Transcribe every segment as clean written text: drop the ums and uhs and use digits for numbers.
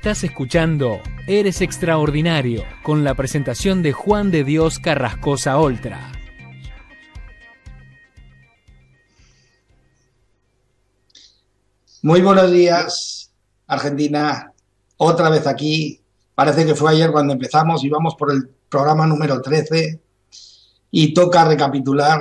Estás escuchando Eres Extraordinario, con la presentación de Juan de Dios Carrascosa Oltra. Muy buenos días, Argentina. Otra vez aquí. Parece que fue ayer cuando empezamos y vamos por el programa número 13 y toca recapitular.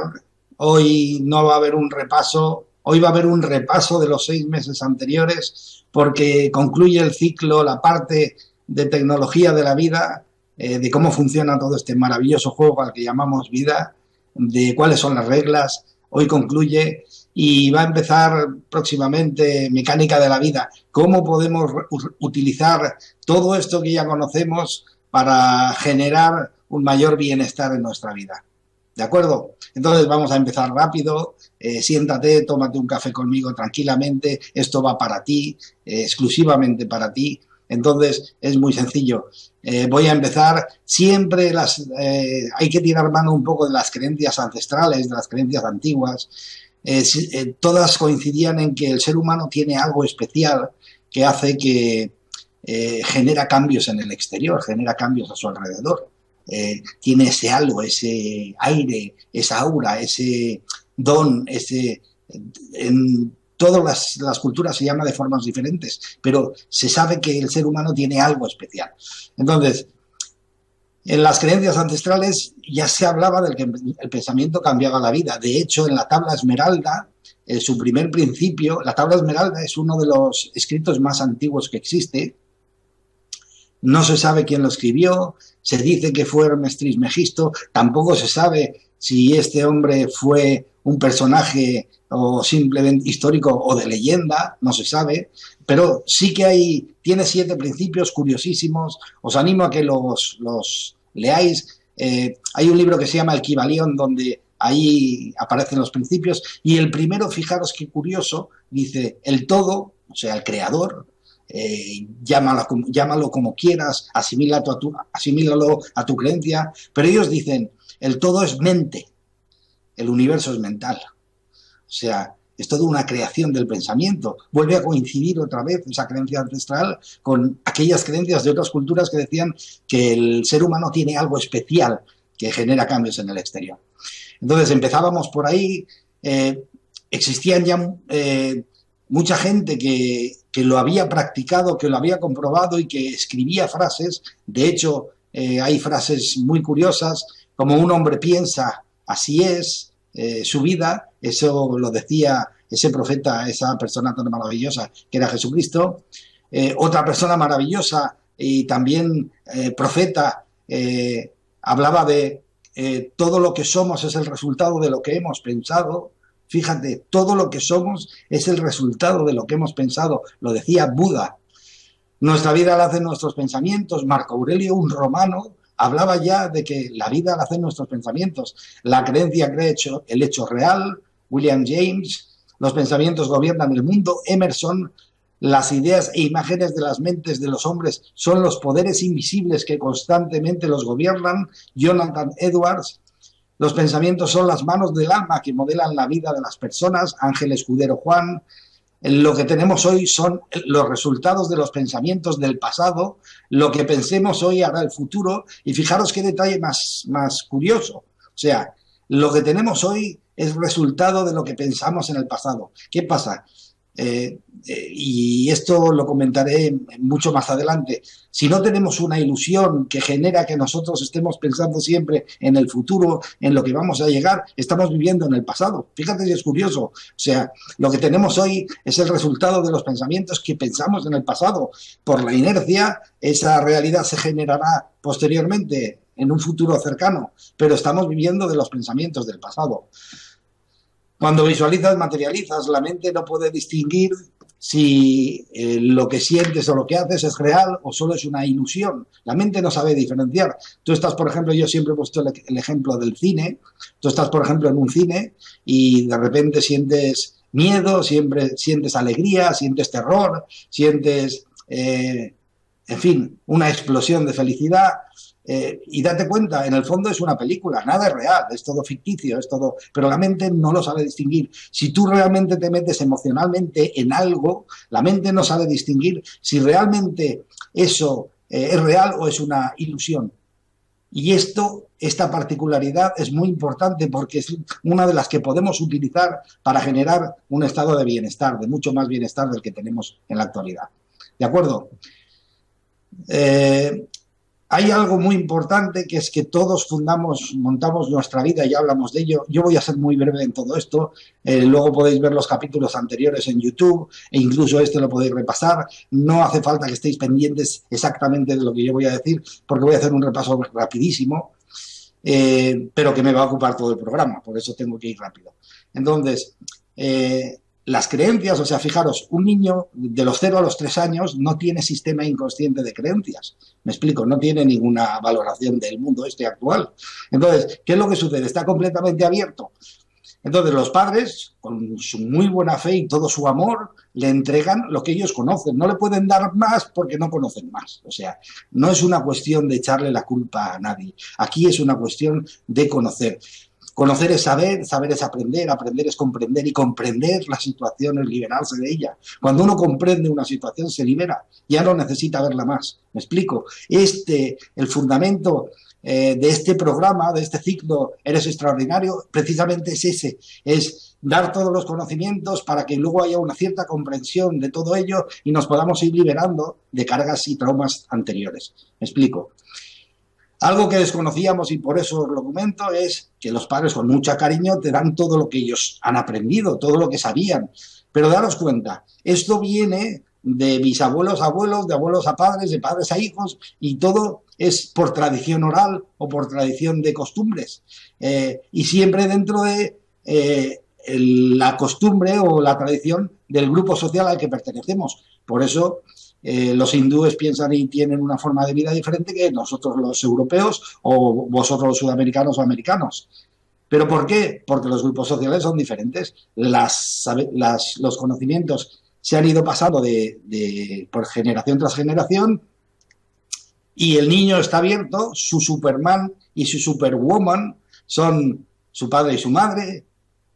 Hoy no va a haber un repaso, hoy va a haber un repaso de los 6 meses anteriores porque concluye el ciclo, la parte de tecnología de la vida, de cómo funciona todo este maravilloso juego al que llamamos vida, de cuáles son las reglas. Hoy concluye y va a empezar próximamente mecánica de la vida. ¿Cómo podemos utilizar todo esto que ya conocemos para generar un mayor bienestar en nuestra vida? ¿De acuerdo? Entonces vamos a empezar rápido. Siéntate, tómate un café conmigo tranquilamente. Esto va para ti, exclusivamente para ti. Entonces es muy sencillo. Voy a empezar. Siempre hay que tirar mano un poco de las creencias ancestrales, de las creencias antiguas. Todas coincidían en que el ser humano tiene algo especial que hace que genera cambios en el exterior, genera cambios a su alrededor. Tiene ese algo, ese aire, esa aura, ese don, en todas las culturas se llama de formas diferentes, pero se sabe que el ser humano tiene algo especial. Entonces, en las creencias ancestrales ya se hablaba del que el pensamiento cambiaba la vida. De hecho, en la tabla esmeralda, su primer principio, la tabla esmeralda es uno de los escritos más antiguos que existe. No se sabe quién lo escribió, se dice que fue Hermes Trismegisto, tampoco se sabe si este hombre fue un personaje o simplemente histórico o de leyenda, no se sabe, pero sí que tiene 7 principios curiosísimos. Os animo a que los leáis. Hay un libro que se llama El Kybalión, donde ahí aparecen los principios, y el primero, fijaros qué curioso, dice el todo, o sea, el creador, llámalo como quieras, asimílalo a tu creencia, pero ellos dicen, el todo es mente, el universo es mental. O sea, es toda una creación del pensamiento. Vuelve a coincidir otra vez esa creencia ancestral con aquellas creencias de otras culturas que decían que el ser humano tiene algo especial que genera cambios en el exterior. Entonces empezábamos por ahí. Existían ya mucha gente que lo había practicado, que lo había comprobado y que escribía frases. De hecho, hay frases muy curiosas, como un hombre piensa, así es su vida. Eso lo decía ese profeta, esa persona tan maravillosa que era Jesucristo. Otra persona maravillosa y también profeta hablaba de todo lo que somos es el resultado de lo que hemos pensado. Fíjate, todo lo que somos es el resultado de lo que hemos pensado. Lo decía Buda. Nuestra vida la hacen nuestros pensamientos. Marco Aurelio, un romano, hablaba ya de que la vida la hacen nuestros pensamientos. La creencia crea el hecho real. William James, los pensamientos gobiernan el mundo. Emerson, las ideas e imágenes de las mentes de los hombres son los poderes invisibles que constantemente los gobiernan. Jonathan Edwards, los pensamientos son las manos del alma que modelan la vida de las personas. Ángel Escudero Juan. Lo que tenemos hoy son los resultados de los pensamientos del pasado. Lo que pensemos hoy hará el futuro. Y fijaros qué detalle más curioso. O sea, lo que tenemos hoy es resultado de lo que pensamos en el pasado. ¿Qué pasa? Y esto lo comentaré mucho más adelante. Si no tenemos una ilusión que genera que nosotros estemos pensando siempre en el futuro, en lo que vamos a llegar, estamos viviendo en el pasado. Fíjate si es curioso. O sea, lo que tenemos hoy es el resultado de los pensamientos que pensamos en el pasado. Por la inercia, esa realidad se generará posteriormente en un futuro cercano, pero estamos viviendo de los pensamientos del pasado. Cuando visualizas, materializas, la mente no puede distinguir si lo que sientes o lo que haces es real o solo es una ilusión. La mente no sabe diferenciar. Tú estás, por ejemplo, yo siempre he puesto el ejemplo del cine. Tú estás, por ejemplo, en un cine y de repente sientes miedo, siempre sientes alegría, sientes terror, sientes en fin, una explosión de felicidad. Y date cuenta, en el fondo es una película, nada es real, es todo ficticio, es todo, pero la mente no lo sabe distinguir. Si tú realmente te metes emocionalmente en algo, la mente no sabe distinguir si realmente eso es real o es una ilusión. Y esta particularidad es muy importante porque es una de las que podemos utilizar para generar un estado de bienestar, de mucho más bienestar del que tenemos en la actualidad. ¿De acuerdo? Hay algo muy importante, que es que todos montamos nuestra vida, y ya hablamos de ello. Yo voy a ser muy breve en todo esto. Luego podéis ver los capítulos anteriores en YouTube, e incluso este lo podéis repasar. No hace falta que estéis pendientes exactamente de lo que yo voy a decir, porque voy a hacer un repaso rapidísimo, pero que me va a ocupar todo el programa, por eso tengo que ir rápido. Entonces, las creencias, o sea, fijaros, un niño de los 0 a los 3 años no tiene sistema inconsciente de creencias. Me explico, no tiene ninguna valoración del mundo este actual. Entonces, ¿qué es lo que sucede? Está completamente abierto. Entonces, los padres, con su muy buena fe y todo su amor, le entregan lo que ellos conocen. No le pueden dar más porque no conocen más. O sea, no es una cuestión de echarle la culpa a nadie. Aquí es una cuestión de conocer. Conocer es saber, saber es aprender, aprender es comprender, y comprender la situación es liberarse de ella. Cuando uno comprende una situación se libera, ya no necesita verla más. ¿Me explico? El fundamento de este programa, de este ciclo Eres Extraordinario, precisamente es ese, es dar todos los conocimientos para que luego haya una cierta comprensión de todo ello y nos podamos ir liberando de cargas y traumas anteriores. ¿Me explico? Algo que desconocíamos, y por eso os lo comento, es que los padres con mucho cariño te dan todo lo que ellos han aprendido, todo lo que sabían. Pero daros cuenta, esto viene de bisabuelos a abuelos, de abuelos a padres, de padres a hijos, y todo es por tradición oral o por tradición de costumbres. Y siempre dentro de la costumbre o la tradición del grupo social al que pertenecemos. Por eso los hindúes piensan y tienen una forma de vida diferente que nosotros los europeos o vosotros los sudamericanos o americanos. ¿Pero por qué? Porque los grupos sociales son diferentes. Los conocimientos se han ido pasando por generación tras generación, y el niño está abierto. Su Superman y su Superwoman son su padre y su madre.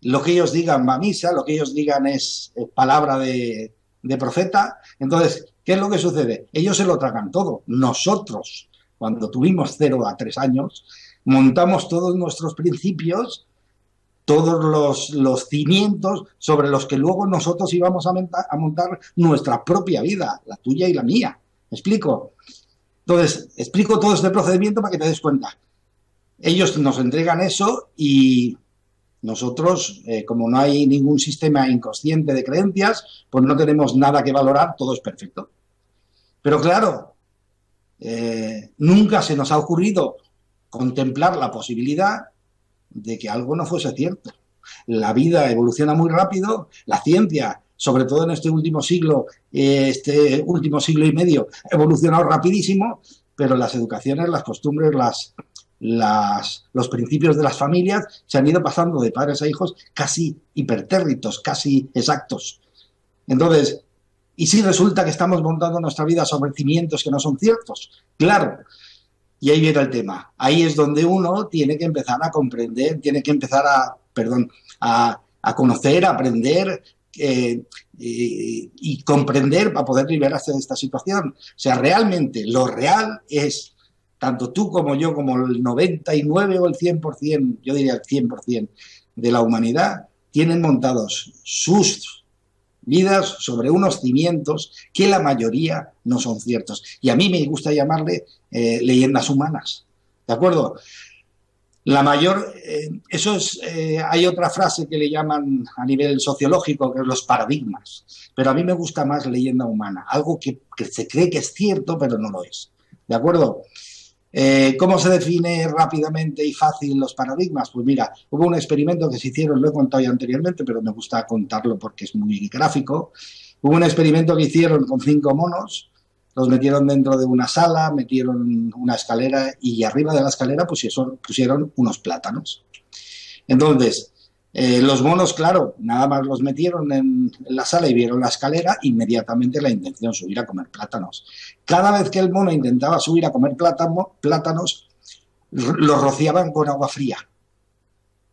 Lo que ellos digan va a misa, lo que ellos digan es palabra de profeta. Entonces, ¿qué es lo que sucede? Ellos se lo tragan todo. Nosotros, cuando tuvimos 0 a 3 años, montamos todos nuestros principios, todos los cimientos sobre los que luego nosotros íbamos a montar nuestra propia vida, la tuya y la mía. ¿Me explico? Entonces, explico todo este procedimiento para que te des cuenta. Ellos nos entregan eso y nosotros, como no hay ningún sistema inconsciente de creencias, pues no tenemos nada que valorar, todo es perfecto. Pero claro, nunca se nos ha ocurrido contemplar la posibilidad de que algo no fuese cierto. La vida evoluciona muy rápido, la ciencia, sobre todo en este último siglo y medio, ha evolucionado rapidísimo, pero las educaciones, las costumbres, los principios de las familias se han ido pasando de padres a hijos casi hipertérritos, casi exactos. Entonces, ¿y si resulta que estamos montando nuestra vida sobre cimientos que no son ciertos? Claro. Y ahí viene el tema. Ahí es donde uno tiene que empezar a comprender, tiene que empezar a conocer, a aprender y comprender para poder liberarse de esta situación. O sea, realmente lo real es, tanto tú como yo, como el 99 o el 100%, yo diría el 100% de la humanidad, tienen montados sus vidas sobre unos cimientos que la mayoría no son ciertos. Y a mí me gusta llamarle leyendas humanas. ¿De acuerdo? La mayor, hay otra frase que le llaman a nivel sociológico, que es los paradigmas. Pero a mí me gusta más leyenda humana, algo que se cree que es cierto, pero no lo es. ¿De acuerdo? ¿Cómo se define rápidamente y fácil los paradigmas? Pues mira, hubo un experimento que se hicieron, lo he contado ya anteriormente, pero me gusta contarlo porque es muy gráfico. Hubo un experimento que hicieron con 5 monos, los metieron dentro de una sala, metieron una escalera y arriba de la escalera pusieron unos plátanos. Entonces, Los monos, claro, nada más los metieron en la sala y vieron la escalera, inmediatamente la intención subir a comer plátanos. Cada vez que el mono intentaba subir a comer plátanos, los rociaban con agua fría,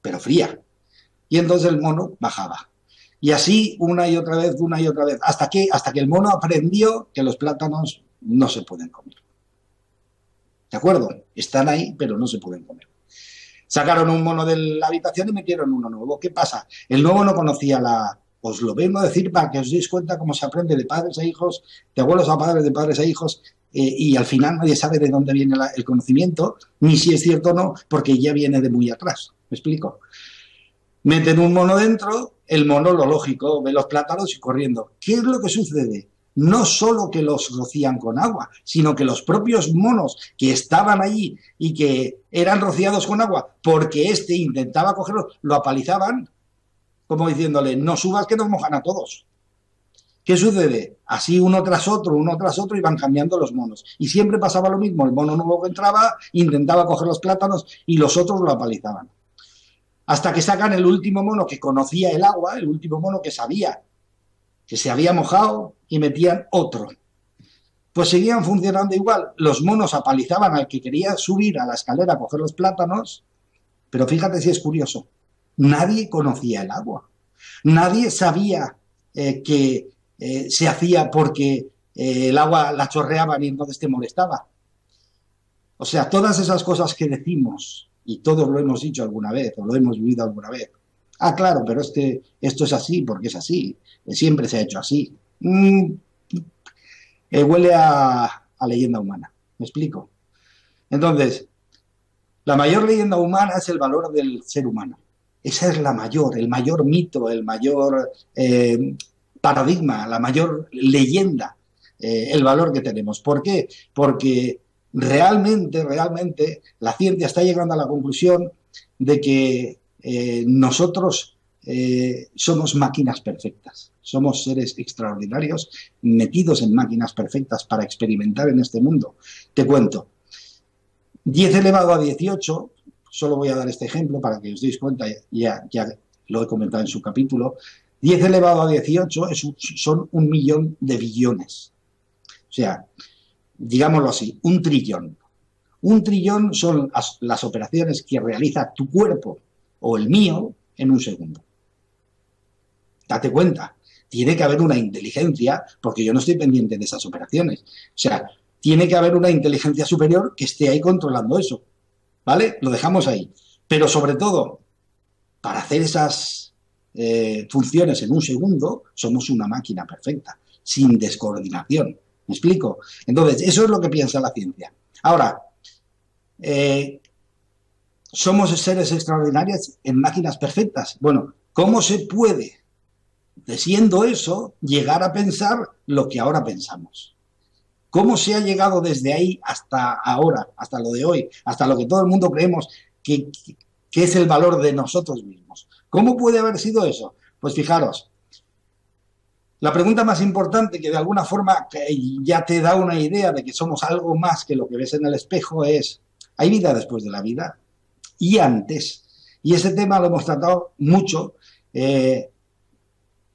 pero fría. Y entonces el mono bajaba. Y así una y otra vez, hasta que el mono aprendió que los plátanos no se pueden comer. ¿De acuerdo? Están ahí, pero no se pueden comer. Sacaron un mono de la habitación y metieron uno nuevo. ¿Qué pasa? El nuevo no conocía la... Os lo vengo a decir para que os deis cuenta cómo se aprende de padres a hijos, de abuelos a padres, de padres a hijos, y al final nadie sabe de dónde viene el conocimiento, ni si es cierto o no, porque ya viene de muy atrás. ¿Me explico? Meten un mono dentro, el mono, lo lógico, ve los plátanos y corriendo. ¿Qué es lo que sucede? No solo que los rocían con agua, sino que los propios monos que estaban allí y que eran rociados con agua porque éste intentaba cogerlo, lo apalizaban, como diciéndole, no subas que nos mojan a todos. ¿Qué sucede? Así uno tras otro, y van cambiando los monos. Y siempre pasaba lo mismo, el mono nuevo que entraba, intentaba coger los plátanos y los otros lo apalizaban. Hasta que sacan el último mono que conocía el agua, el último mono que sabía que se había mojado, y metían otro. Pues seguían funcionando igual. Los monos apalizaban al que quería subir a la escalera a coger los plátanos, pero fíjate si es curioso. Nadie conocía el agua. Nadie sabía que se hacía porque el agua la chorreaban y entonces te molestaba. O sea, todas esas cosas que decimos, y todos lo hemos dicho alguna vez, o lo hemos vivido alguna vez. Ah, claro, pero esto es así porque es así. Siempre se ha hecho así. Huele a leyenda humana. ¿Me explico? Entonces, la mayor leyenda humana es el valor del ser humano. Esa es el mayor mito, el mayor paradigma, la mayor leyenda, el valor que tenemos. ¿Por qué? Porque realmente la ciencia está llegando a la conclusión de que nosotros somos máquinas perfectas. Somos seres extraordinarios metidos en máquinas perfectas para experimentar en este mundo. Te cuento. 10 elevado a 18, solo voy a dar este ejemplo para que os deis cuenta, ya lo he comentado en su capítulo. 10 elevado a 18 son 1 millón de billones. O sea, digámoslo así, 1 trillón. 1 trillón son las operaciones que realiza tu cuerpo o el mío en un segundo. Date cuenta. Tiene que haber una inteligencia, porque yo no estoy pendiente de esas operaciones. O sea, tiene que haber una inteligencia superior que esté ahí controlando eso. ¿Vale? Lo dejamos ahí. Pero sobre todo, para hacer esas funciones en un segundo, somos una máquina perfecta, sin descoordinación. ¿Me explico? Entonces, eso es lo que piensa la ciencia. Ahora, somos seres extraordinarios en máquinas perfectas. Bueno, ¿cómo se puede, siendo eso, llegar a pensar lo que ahora pensamos? ¿Cómo se ha llegado desde ahí hasta ahora, hasta lo de hoy, hasta lo que todo el mundo creemos que es el valor de nosotros mismos? ¿Cómo puede haber sido eso? Pues fijaros, la pregunta más importante que de alguna forma ya te da una idea de que somos algo más que lo que ves en el espejo es, ¿hay vida después de la vida? Y antes. Y ese tema lo hemos tratado mucho.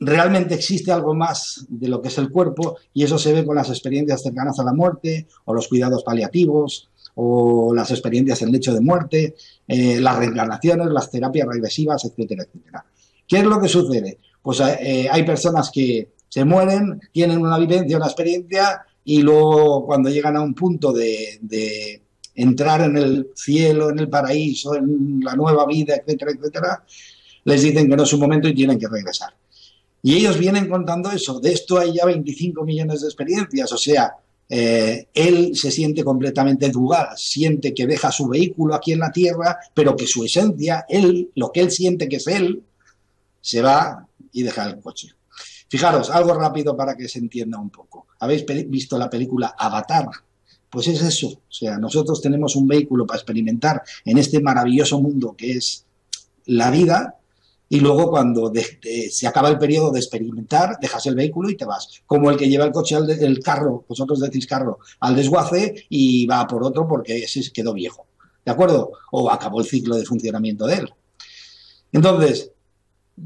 Realmente existe algo más de lo que es el cuerpo, y eso se ve con las experiencias cercanas a la muerte, o los cuidados paliativos, o las experiencias en lecho de muerte, las reencarnaciones, las terapias regresivas, etcétera, etcétera. ¿Qué es lo que sucede? Pues hay personas que se mueren, tienen una vivencia, una experiencia, y luego cuando llegan a un punto de entrar en el cielo, en el paraíso, en la nueva vida, etcétera, etcétera, les dicen que no es su momento y tienen que regresar. Y ellos vienen contando eso. De esto hay ya 25 millones de experiencias. O sea, él se siente completamente dual, siente que deja su vehículo aquí en la Tierra, pero que su esencia, lo que él siente que es él, se va y deja el coche. Fijaros, algo rápido para que se entienda un poco. ¿Habéis visto la película Avatar? Pues es eso. O sea, nosotros tenemos un vehículo para experimentar en este maravilloso mundo que es la vida. Y luego cuando se acaba el periodo de experimentar, dejas el vehículo y te vas. Como el que lleva el coche, el carro, vosotros decís carro, al desguace y va por otro porque ese quedó viejo. ¿De acuerdo? O acabó el ciclo de funcionamiento de él. Entonces,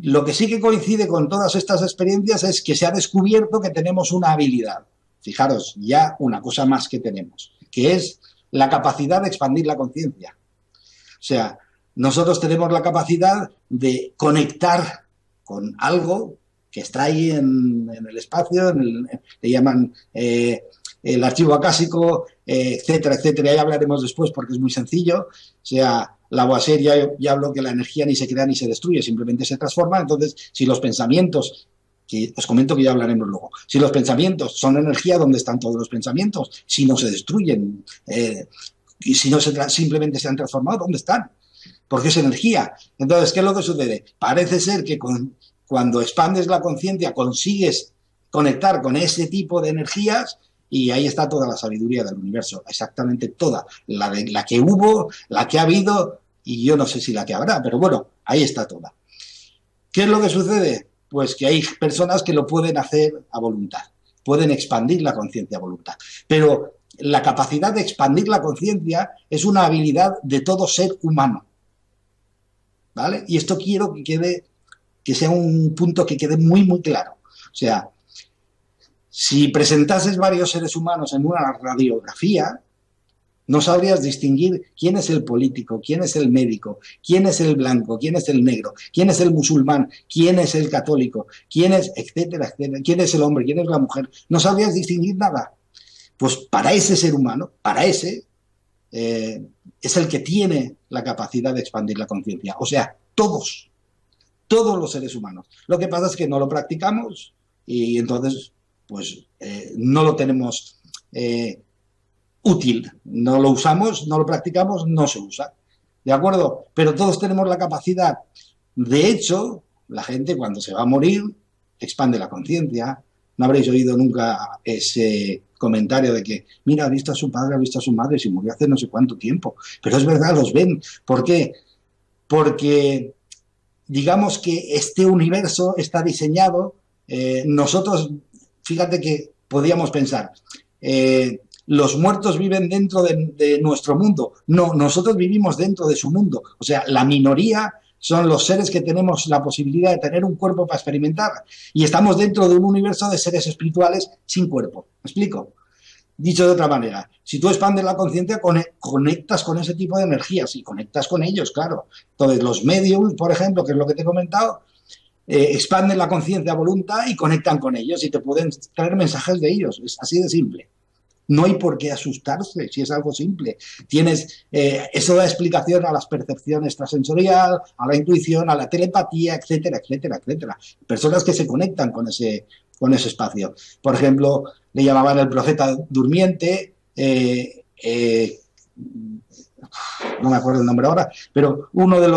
Lo que sí que coincide con todas estas experiencias es que se ha descubierto que tenemos una habilidad. Fijaros, ya una cosa más que tenemos, que es la capacidad de expandir la conciencia. O sea, nosotros tenemos la capacidad de conectar con algo que está ahí en el espacio, le llaman el archivo acásico, etcétera, etcétera. Ya hablaremos después porque es muy sencillo. O sea, Lavoisier ya habló que la energía ni se crea ni se destruye, simplemente se transforma. Entonces, si los pensamientos, que os comento que ya hablaremos luego, si los pensamientos son energía, ¿dónde están todos los pensamientos? Si no se destruyen, y si no simplemente se han transformado, ¿dónde están? Porque es energía. Entonces, ¿qué es lo que sucede? Parece ser que cuando expandes la conciencia consigues conectar con ese tipo de energías y ahí está toda la sabiduría del universo, exactamente toda, la que hubo, la que ha habido y yo no sé si la que habrá, pero bueno, ahí está toda. ¿Qué es lo que sucede? Pues que hay personas que lo pueden hacer a voluntad, pueden expandir la conciencia a voluntad, pero la capacidad de expandir la conciencia es una habilidad de todo ser humano, ¿vale? Y esto quiero que sea un punto que quede muy, muy claro. O sea, si presentases varios seres humanos en una radiografía, no sabrías distinguir quién es el político, quién es el médico, quién es el blanco, quién es el negro, quién es el musulmán, quién es el católico, quién es, etcétera, etcétera, quién es el hombre, quién es la mujer. No sabrías distinguir nada. Pues para ese ser humano, para ese, es el que tiene la capacidad de expandir la conciencia. O sea, todos los seres humanos. Lo que pasa es que no lo practicamos y entonces pues no lo tenemos útil, no lo usamos, no lo practicamos, no se usa, ¿de acuerdo? Pero todos tenemos la capacidad. De hecho, la gente cuando se va a morir expande la conciencia. No habréis oído nunca ese comentario de que, mira, ha visto a su padre, ha visto a su madre, si murió hace no sé cuánto tiempo. Pero es verdad, los ven. ¿Por qué? Porque digamos que este universo está diseñado, nosotros, fíjate que podíamos pensar, los muertos viven dentro de nuestro mundo. No, nosotros vivimos dentro de su mundo. O sea, la minoría son los seres que tenemos la posibilidad de tener un cuerpo para experimentar y estamos dentro de un universo de seres espirituales sin cuerpo. ¿Me explico? Dicho de otra manera, si tú expandes la conciencia, conectas con ese tipo de energías y conectas con ellos, claro. Entonces, los mediums, por ejemplo, que es lo que te he comentado, expanden la conciencia a voluntad y conectan con ellos y te pueden traer mensajes de ellos. Es así de simple. No hay por qué asustarse si es algo simple. Tienes, eso da explicación a las percepciones extrasensorial, a la intuición, a la telepatía, etcétera, etcétera, etcétera. Personas que se conectan con ese espacio. Por ejemplo, le llamaban el profeta durmiente, no me acuerdo el nombre ahora, pero uno de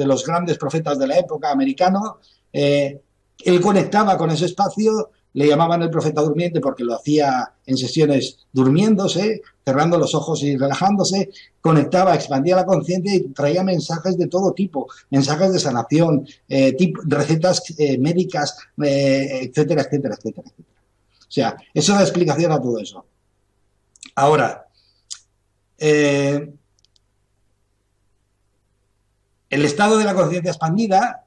los grandes profetas de la época, americano, él conectaba con ese espacio. Le llamaban el profeta durmiente porque lo hacía en sesiones durmiéndose, cerrando los ojos y relajándose, conectaba, expandía la conciencia y traía mensajes de todo tipo, mensajes de sanación, recetas médicas, etcétera, etcétera, etcétera, etcétera. O sea, eso da explicación a todo eso. Ahora, el estado de la conciencia expandida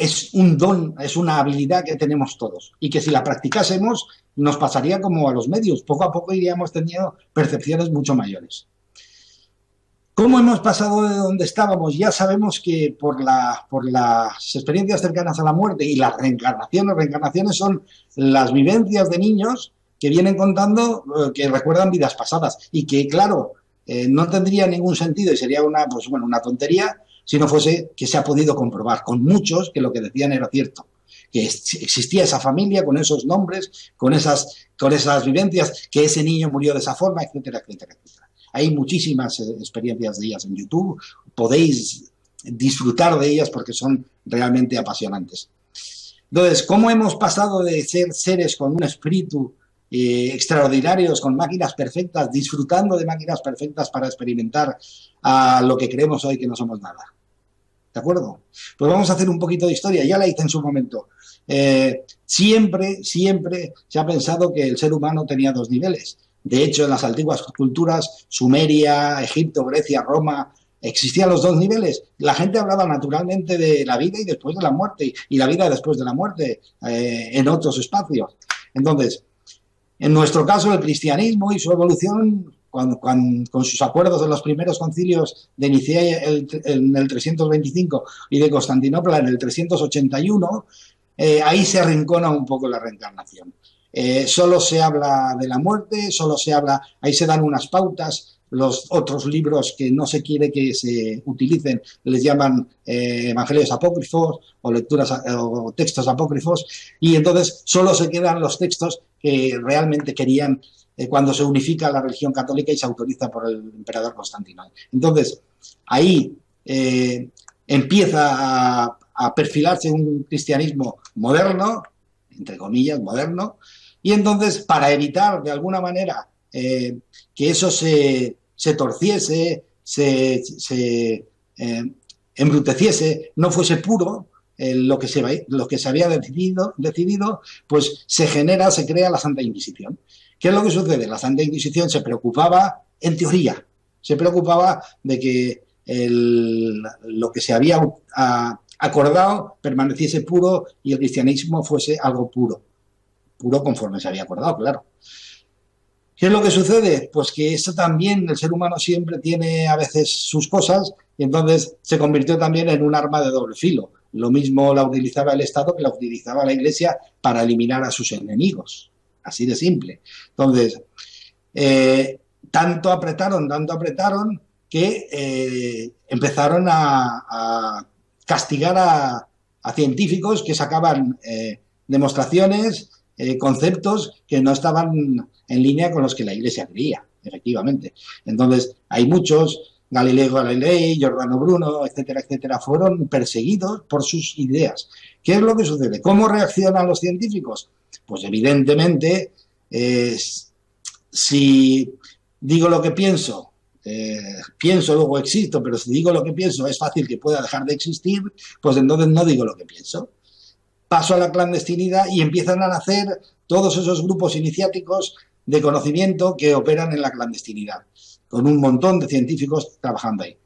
es un don, es una habilidad que tenemos todos y que si la practicásemos nos pasaría como a los medios. Poco a poco iríamos teniendo percepciones mucho mayores. ¿Cómo hemos pasado de donde estábamos? Ya sabemos que por las experiencias cercanas a la muerte y las reencarnaciones son las vivencias de niños que vienen contando, que recuerdan vidas pasadas y que, claro, no tendría ningún sentido y sería una tontería si no fuese que se ha podido comprobar con muchos que lo que decían era cierto, que existía esa familia con esos nombres, con esas vivencias, que ese niño murió de esa forma, etcétera, etcétera, etcétera. Hay muchísimas experiencias de ellas en YouTube, podéis disfrutar de ellas porque son realmente apasionantes. Entonces, ¿cómo hemos pasado de ser seres con un espíritu extraordinarios, con máquinas perfectas, disfrutando de máquinas perfectas para experimentar a lo que creemos hoy que no somos nada? ¿De acuerdo? Pues vamos a hacer un poquito de historia, ya la hice en su momento. Siempre se ha pensado que el ser humano tenía dos niveles. De hecho, en las antiguas culturas, Sumeria, Egipto, Grecia, Roma, existían los dos niveles. La gente hablaba naturalmente de la vida y después de la muerte, y la vida después de la muerte en otros espacios. Entonces, en nuestro caso, el cristianismo y su evolución, con sus acuerdos de los primeros concilios de Nicea en el 325 y de Constantinopla en el 381, ahí se arrincona un poco la reencarnación. Solo se habla de la muerte, ahí se dan unas pautas. Los otros libros que no se quiere que se utilicen les llaman evangelios apócrifos o lecturas o textos apócrifos, y entonces solo se quedan los textos que realmente querían cuando se unifica la religión católica y se autoriza por el emperador Constantino. Entonces ahí empieza a perfilarse un cristianismo moderno, entre comillas, moderno, y entonces para evitar de alguna manera que eso se torciese, se embruteciese, no fuese puro lo que se había decidido, pues se crea la Santa Inquisición. ¿Qué es lo que sucede? La Santa Inquisición se preocupaba, en teoría, de que lo que se había acordado permaneciese puro y el cristianismo fuese algo puro conforme se había acordado, claro. ¿Qué es lo que sucede? Pues que eso también, el ser humano siempre tiene a veces sus cosas, y entonces se convirtió también en un arma de doble filo. Lo mismo la utilizaba el Estado que la utilizaba la Iglesia para eliminar a sus enemigos. Así de simple. Entonces, tanto apretaron que empezaron a castigar a científicos que sacaban demostraciones, conceptos que no estaban en línea con los que la Iglesia creía, efectivamente. Entonces, hay muchos, Galileo Galilei, Giordano Bruno, etcétera, etcétera, fueron perseguidos por sus ideas. ¿Qué es lo que sucede? ¿Cómo reaccionan los científicos? Pues evidentemente, si digo lo que pienso, luego existo, pero si digo lo que pienso es fácil que pueda dejar de existir, pues entonces no digo lo que pienso. Paso a la clandestinidad y empiezan a nacer todos esos grupos iniciáticos de conocimiento que operan en la clandestinidad, con un montón de científicos trabajando ahí.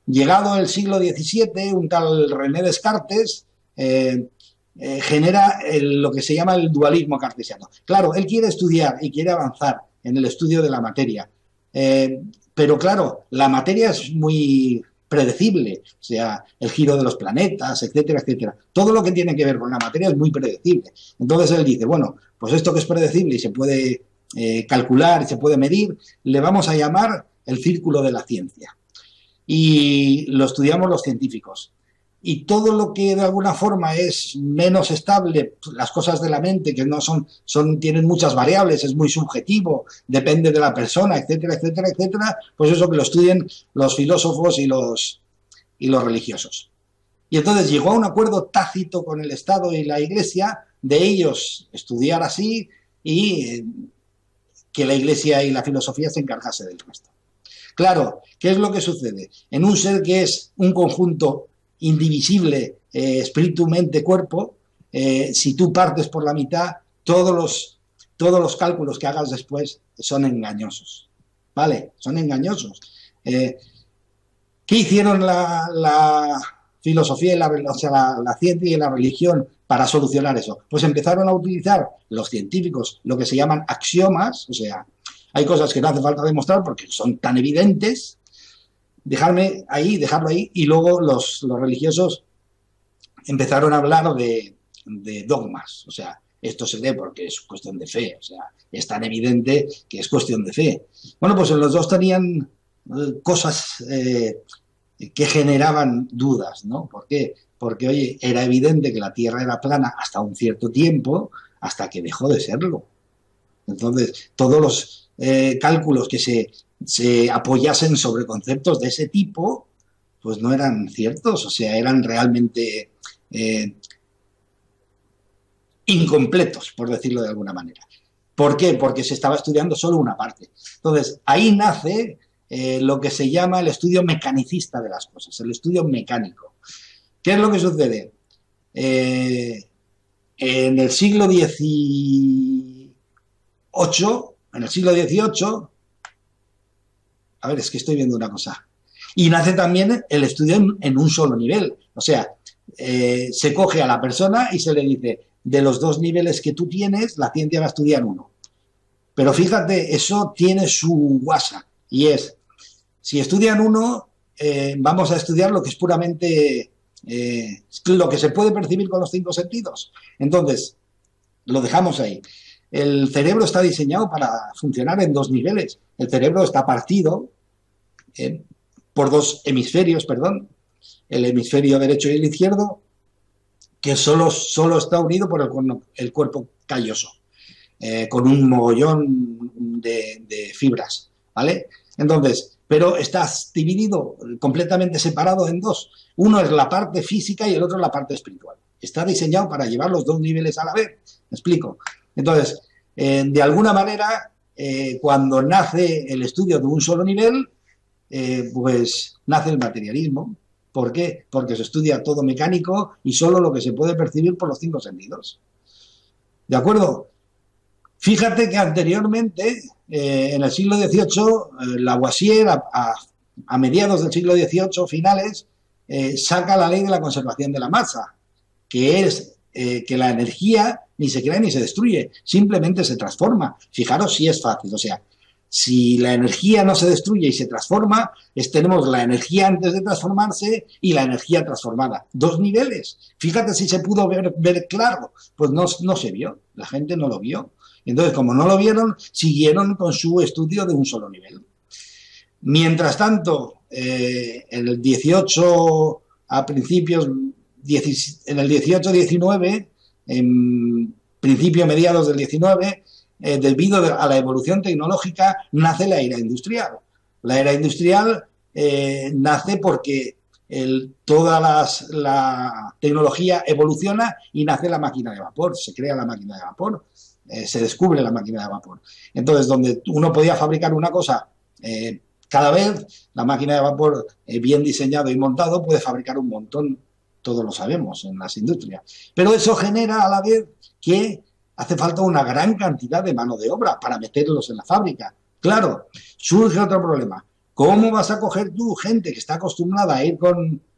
Llegado el siglo XVII, un tal René Descartes genera lo que se llama el dualismo cartesiano. Claro, él quiere estudiar y quiere avanzar en el estudio de la materia, pero claro, la materia es muy predecible, o sea, el giro de los planetas, etcétera, etcétera. Todo lo que tiene que ver con la materia es muy predecible. Entonces él dice, bueno, pues esto que es predecible y se puede calcular y se puede medir, le vamos a llamar el círculo de la ciencia. Y lo estudiamos los científicos. Y todo lo que de alguna forma es menos estable, las cosas de la mente que no tienen muchas variables, es muy subjetivo, depende de la persona, etcétera, etcétera, etcétera, pues eso que lo estudien los filósofos y los religiosos. Y entonces llegó a un acuerdo tácito con el Estado y la Iglesia de ellos estudiar así y que la Iglesia y la filosofía se encargase del resto. Claro, ¿qué es lo que sucede? En un ser que es un conjunto indivisible, espíritu, mente, cuerpo, si tú partes por la mitad, todos los cálculos que hagas después son engañosos, ¿vale? Son engañosos. ¿Qué hicieron la filosofía y la ciencia y la religión para solucionar eso? Pues empezaron a utilizar los científicos lo que se llaman axiomas, o sea, hay cosas que no hace falta demostrar porque son tan evidentes, dejarlo ahí, y luego los religiosos empezaron a hablar de dogmas, o sea, esto se ve porque es cuestión de fe, o sea, es tan evidente que es cuestión de fe. Bueno, pues los dos tenían cosas que generaban dudas, ¿no? ¿Por qué? Porque, oye, era evidente que la Tierra era plana hasta un cierto tiempo, hasta que dejó de serlo. Entonces, todos los cálculos que se apoyasen sobre conceptos de ese tipo, pues no eran ciertos, o sea, eran realmente incompletos, por decirlo de alguna manera. ¿Por qué? Porque se estaba estudiando solo una parte. Entonces, ahí nace lo que se llama el estudio mecanicista de las cosas, el estudio mecánico. ¿Qué es lo que sucede? En el siglo XVIII, a ver, es que estoy viendo una cosa. Y nace también el estudio en un solo nivel. O sea, se coge a la persona y se le dice, de los 2 niveles que tú tienes, la ciencia va a estudiar uno. Pero fíjate, eso tiene su guasa, y es, si estudian uno, vamos a estudiar lo que es puramente, lo que se puede percibir con los 5 sentidos. Entonces, lo dejamos ahí. El cerebro está diseñado para funcionar en 2 niveles. El cerebro está partido por 2 hemisferios, perdón, el hemisferio derecho y el izquierdo, que solo está unido por el cuerpo calloso, con un mogollón de fibras, ¿vale? Entonces, pero estás dividido, completamente separado en 2. Uno es la parte física y el otro es la parte espiritual. Está diseñado para llevar los 2 niveles a la vez. ¿Me explico? Entonces, de alguna manera, cuando nace el estudio de un solo nivel, pues nace el materialismo. ¿Por qué? Porque se estudia todo mecánico y solo lo que se puede percibir por los 5 sentidos. ¿De acuerdo? Fíjate que anteriormente, en el siglo XVIII, Lavoisier, a mediados del siglo XVIII, finales, saca la ley de la conservación de la masa, que es que la energía ni se crea ni se destruye, simplemente se transforma. Fijaros si es fácil, o sea, si la energía no se destruye y se transforma, tenemos la energía antes de transformarse y la energía transformada. 2 niveles. Fíjate si se pudo ver claro. Pues no se vio, la gente no lo vio. Entonces, como no lo vieron, siguieron con su estudio de un solo nivel. Mientras tanto, en el 18, a principios, en el 18-19, en principio mediados del 19, debido a la evolución tecnológica, nace la era industrial. La era industrial nace porque toda la tecnología evoluciona y nace la máquina de vapor, se crea la máquina de vapor, se descubre la máquina de vapor. Entonces, donde uno podía fabricar una cosa, cada vez la máquina de vapor bien diseñado y montado puede fabricar un montón, todos lo sabemos en las industrias. Pero eso genera a la vez que hace falta una gran cantidad de mano de obra para meterlos en la fábrica. Claro, surge otro problema. ¿Cómo vas a coger tú gente que está acostumbrada a ir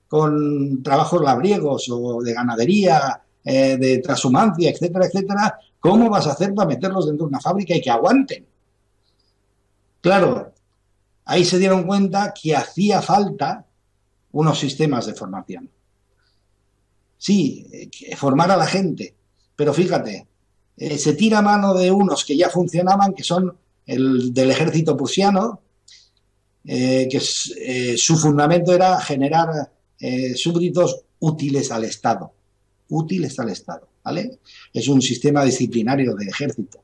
con trabajos labriegos o de ganadería, de transhumancia, etcétera, etcétera? ¿Cómo vas a hacer para meterlos dentro de una fábrica y que aguanten? Claro, ahí se dieron cuenta que hacía falta unos sistemas de formación. Sí, formar a la gente, pero fíjate, se tira mano de unos que ya funcionaban, que son el del ejército prusiano, que su fundamento era generar súbditos útiles al Estado, ¿vale? Es un sistema disciplinario del ejército.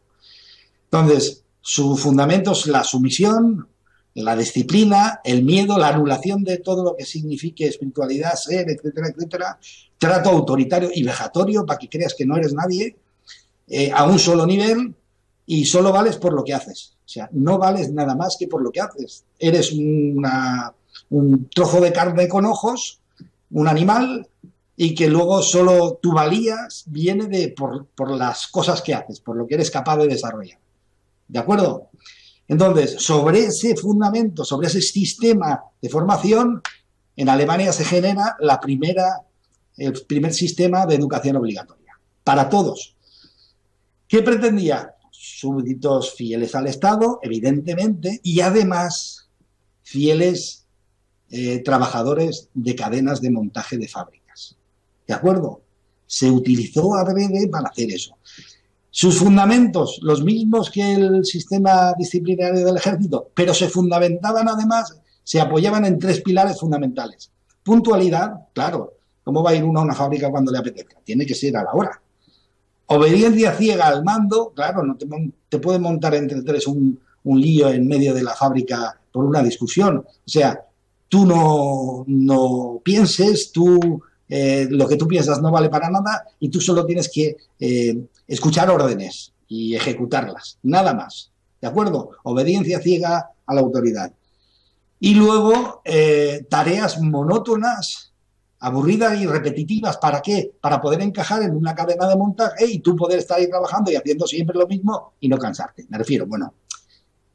Entonces, su fundamento es la sumisión, la disciplina, el miedo, la anulación de todo lo que signifique espiritualidad, ser, etcétera, etcétera, trato autoritario y vejatorio para que creas que no eres nadie, a un solo nivel, y solo vales por lo que haces. O sea, no vales nada más que por lo que haces. Eres un trozo de carne con ojos, un animal, y que luego solo tu valía viene por las cosas que haces, por lo que eres capaz de desarrollar. ¿De acuerdo? Entonces, sobre ese fundamento, sobre ese sistema de formación, en Alemania se genera el primer sistema de educación obligatoria, para todos. ¿Qué pretendía? Súbditos fieles al Estado, evidentemente, y además fieles trabajadores de cadenas de montaje de fábricas. ¿De acuerdo? Se utilizó adrede para hacer eso. Sus fundamentos, los mismos que el sistema disciplinario del ejército, pero se fundamentaban además, se apoyaban en 3 pilares fundamentales. Puntualidad, claro, ¿cómo va a ir uno a una fábrica cuando le apetezca? Tiene que ser a la hora. Obediencia ciega al mando, claro, no te puede montar entre 3 un lío en medio de la fábrica por una discusión. O sea, tú no pienses, lo que tú piensas no vale para nada y tú solo tienes que escuchar órdenes y ejecutarlas, nada más. ¿De acuerdo? Obediencia ciega a la autoridad. Y luego tareas monótonas, aburridas y repetitivas. ¿Para qué? Para poder encajar en una cadena de montaje y tú poder estar ahí trabajando y haciendo siempre lo mismo y no cansarte. Me refiero, bueno,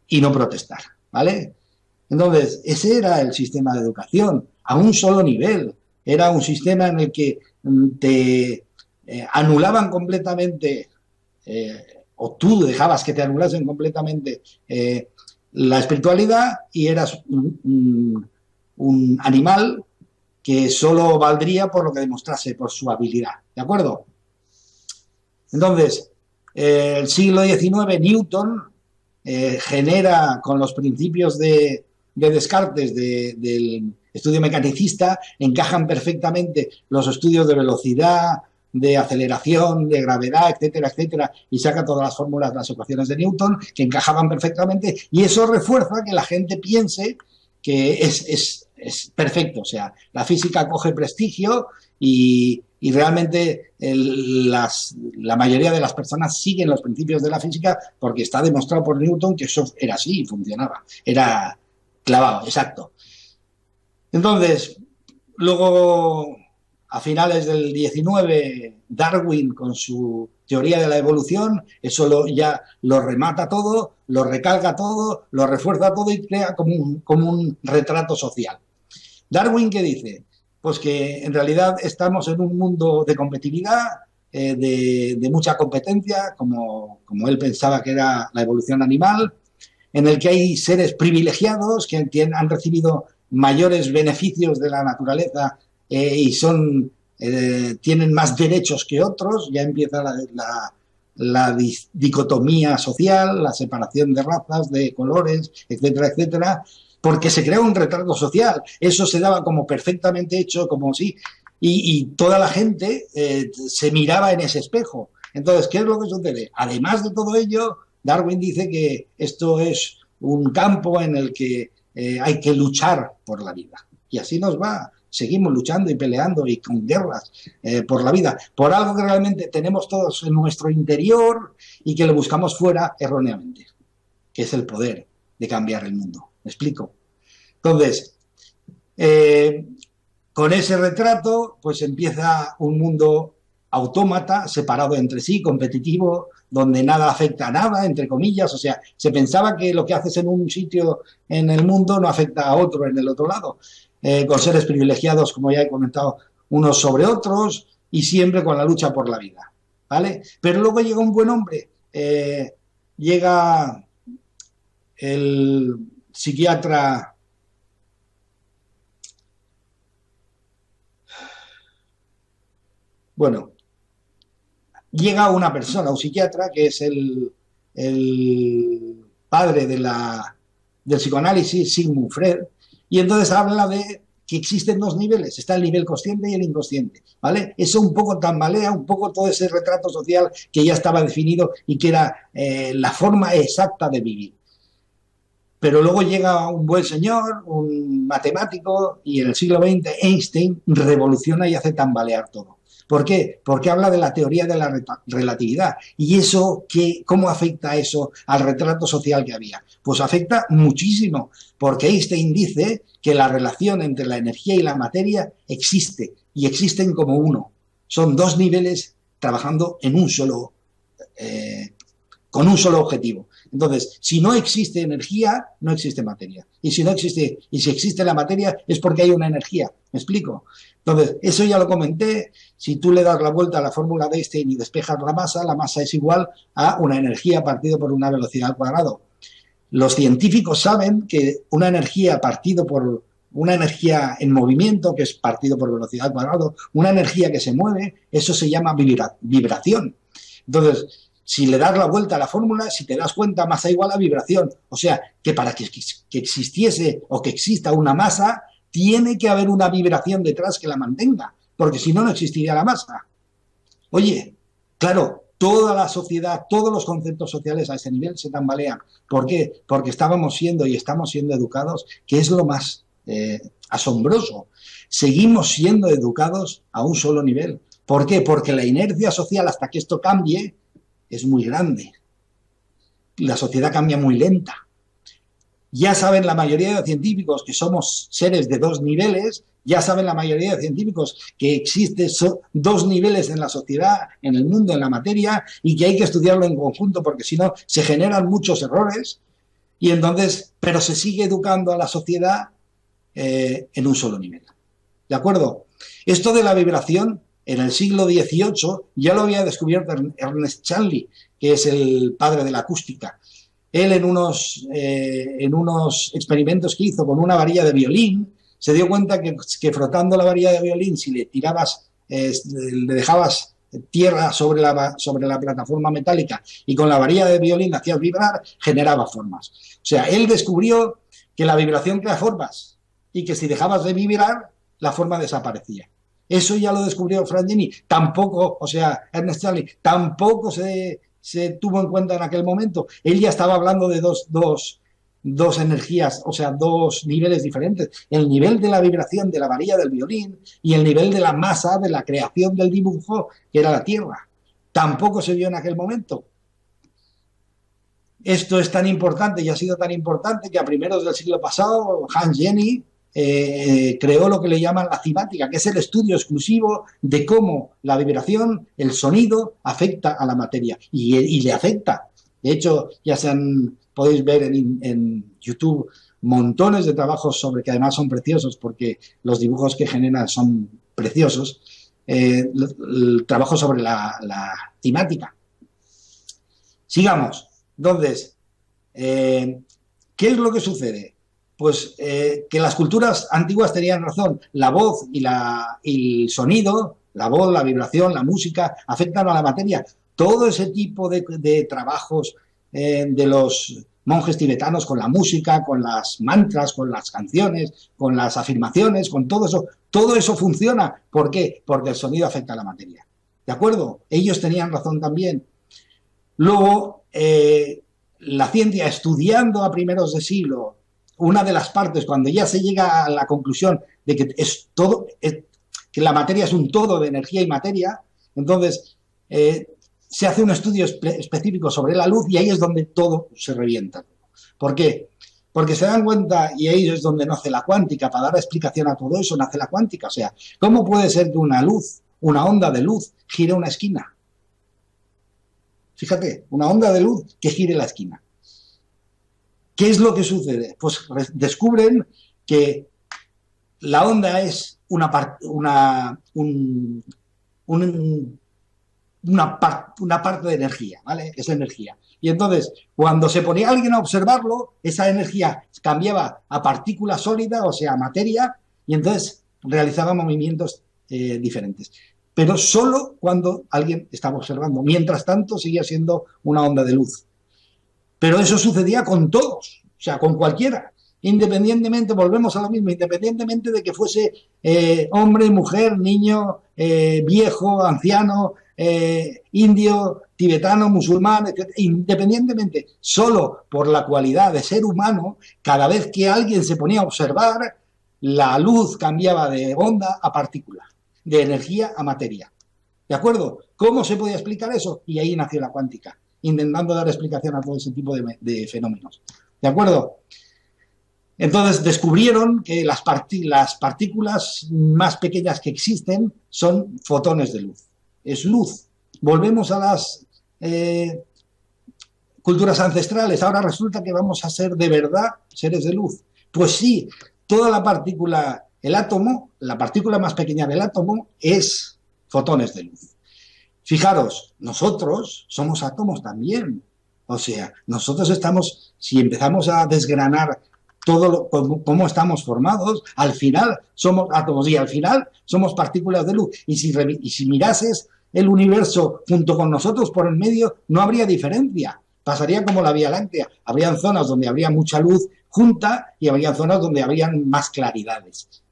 y no protestar, ¿vale? Entonces, ese era el sistema de educación, a un solo nivel. Era un sistema en el que te anulaban completamente, o tú dejabas que te anulasen completamente la espiritualidad y eras un animal que solo valdría por lo que demostrase, por su habilidad. ¿De acuerdo? Entonces, el siglo XIX, Newton genera con los principios de Descartes del estudio mecanicista, encajan perfectamente los estudios de velocidad, de aceleración, de gravedad, etcétera, etcétera, y saca todas las fórmulas, las ecuaciones de Newton, que encajaban perfectamente, y eso refuerza que la gente piense que es perfecto. O sea, la física coge prestigio y realmente la mayoría de las personas siguen los principios de la física porque está demostrado por Newton que eso era así y funcionaba. Era clavado, exacto. Entonces, luego, a finales del 19, Darwin con su teoría de la evolución, eso ya lo remata todo, lo recalca todo, lo refuerza todo y crea como un retrato social. Darwin, ¿qué dice? Pues que en realidad estamos en un mundo de competitividad, de mucha competencia, como él pensaba que era la evolución animal, en el que hay seres privilegiados que han recibido mayores beneficios de la naturaleza y tienen más derechos que otros. Ya empieza la dicotomía social, la separación de razas, de colores, etcétera, etcétera, porque se crea un retrato social. Eso se daba como perfectamente hecho, como sí, y toda la gente se miraba en ese espejo. Entonces, ¿qué es lo que sucede? Además de todo ello, Darwin dice que esto es un campo en el que hay que luchar por la vida. Y así nos va. Seguimos luchando y peleando y con guerras por la vida, por algo que realmente tenemos todos en nuestro interior y que lo buscamos fuera erróneamente, que es el poder de cambiar el mundo. ¿Me explico? Entonces, con ese retrato, pues empieza un mundo autómata, separado entre sí, competitivo, donde nada afecta a nada, entre comillas. O sea, se pensaba que lo que haces en un sitio en el mundo no afecta a otro en el otro lado, con seres privilegiados, como ya he comentado, unos sobre otros, y siempre con la lucha por la vida, ¿vale? Pero luego llega un buen hombre, llega el psiquiatra llega una persona, un psiquiatra, que es el padre del psicoanálisis, Sigmund Freud, y entonces habla de que existen dos niveles, está el nivel consciente y el inconsciente, ¿vale? Eso un poco tambalea, un poco todo ese retrato social que ya estaba definido y que era la forma exacta de vivir. Pero luego llega un buen señor, un matemático, y en el siglo XX Einstein revoluciona y hace tambalear todo. ¿Por qué? Porque habla de la teoría de la relatividad. ¿Y eso cómo afecta eso al retrato social que había? Pues afecta muchísimo, porque Einstein dice que la relación entre la energía y la materia existe, y existen como uno. Son dos niveles trabajando en con un solo objetivo. Entonces, si no existe energía, no existe materia. Y si existe la materia, es porque hay una energía. ¿Me explico? Entonces, eso ya lo comenté. Si tú le das la vuelta a la fórmula de Einstein y despejas la masa es igual a una energía partido por una velocidad al cuadrado. Los científicos saben que una energía partido por una energía en movimiento, que es partido por velocidad al cuadrado, una energía que se mueve, eso se llama vibración. Entonces, si le das la vuelta a la fórmula, si te das cuenta, masa igual a vibración. O sea, que para que existiese o que exista una masa, tiene que haber una vibración detrás que la mantenga, porque si no, no existiría la masa. Oye, claro, toda la sociedad, todos los conceptos sociales a ese nivel se tambalean. ¿Por qué? Porque estábamos siendo y estamos siendo educados, que es lo más asombroso. Seguimos siendo educados a un solo nivel. ¿Por qué? Porque la inercia social hasta que esto cambie es muy grande. La sociedad cambia muy lenta. Ya saben la mayoría de científicos que somos seres de dos niveles, ya saben la mayoría de científicos que existen dos niveles en la sociedad, en el mundo, en la materia, y que hay que estudiarlo en conjunto porque si no se generan muchos errores. Y entonces, pero se sigue educando a la sociedad en un solo nivel. ¿De acuerdo? Esto de la vibración en el siglo XVIII ya lo había descubierto Ernest Chanley, que es el padre de la acústica. Él en unos experimentos que hizo con una varilla de violín, se dio cuenta que frotando la varilla de violín, si le tirabas, le dejabas tierra sobre la plataforma metálica y con la varilla de violín la hacías vibrar, generaba formas. O sea, él descubrió que la vibración crea formas y que si dejabas de vibrar, la forma desaparecía. Eso ya lo descubrió Frank Gehry. Tampoco, o sea, Ernest Chanley, tampoco se tuvo en cuenta en aquel momento. Él ya estaba hablando de dos energías, o sea, dos niveles diferentes. El nivel de la vibración de la varilla del violín y el nivel de la masa de la creación del dibujo, que era la Tierra. Tampoco se vio en aquel momento. Esto es tan importante y ha sido tan importante que a primeros del siglo pasado Hans Jenny creó lo que le llaman la cimática, que es el estudio exclusivo de cómo la vibración, el sonido, afecta a la materia. Y le afecta. De hecho, podéis ver en YouTube montones de trabajos que además son preciosos, porque los dibujos que generan son preciosos. El trabajo sobre la cimática. Sigamos. Entonces, ¿qué es lo que sucede? Pues que las culturas antiguas tenían razón. La voz y el sonido, la voz, la vibración, la música, afectan a la materia. Todo ese tipo de trabajos de los monjes tibetanos con la música, con las mantras, con las canciones, con las afirmaciones, con todo eso funciona. ¿Por qué? Porque el sonido afecta a la materia. ¿De acuerdo? Ellos tenían razón también. Luego, la ciencia, estudiando a primeros de siglo, una de las partes, cuando ya se llega a la conclusión de que que la materia es un todo de energía y materia, entonces se hace un estudio específico sobre la luz y ahí es donde todo se revienta. ¿Por qué? Porque se dan cuenta, y ahí es donde nace la cuántica. Para dar explicación a todo eso nace la cuántica. O sea, ¿cómo puede ser que una onda de luz, gire una esquina? Fíjate, una onda de luz que gire la esquina. ¿Qué es lo que sucede? Pues descubren que la onda es una parte de energía, ¿vale? Es energía. Y entonces, cuando se ponía alguien a observarlo, esa energía cambiaba a partícula sólida, o sea, a materia, y entonces realizaba movimientos diferentes. Pero solo cuando alguien estaba observando. Mientras tanto, seguía siendo una onda de luz. Pero eso sucedía con todos, o sea, con cualquiera. Independientemente, volvemos a lo mismo, independientemente de que fuese hombre, mujer, niño, viejo, anciano, indio, tibetano, musulmán, etc. Independientemente, solo por la cualidad de ser humano, cada vez que alguien se ponía a observar, la luz cambiaba de onda a partícula, de energía a materia. ¿De acuerdo? ¿Cómo se podía explicar eso? Y ahí nació la cuántica, intentando dar explicación a todo ese tipo de fenómenos. ¿De acuerdo? Entonces descubrieron que las partículas más pequeñas que existen son fotones de luz. Es luz. Volvemos a las culturas ancestrales. Ahora resulta que vamos a ser de verdad seres de luz. Pues sí, toda la partícula, el átomo, la partícula más pequeña del átomo es fotones de luz. Fijaros, nosotros somos átomos también. O sea, nosotros si empezamos a desgranar cómo estamos formados, al final somos átomos y al final somos partículas de luz. Y si mirases el universo junto con nosotros por el medio, no habría diferencia. Pasaría como la Vía Láctea. Habrían zonas donde habría mucha luz junta y habría zonas donde habrían más claridades,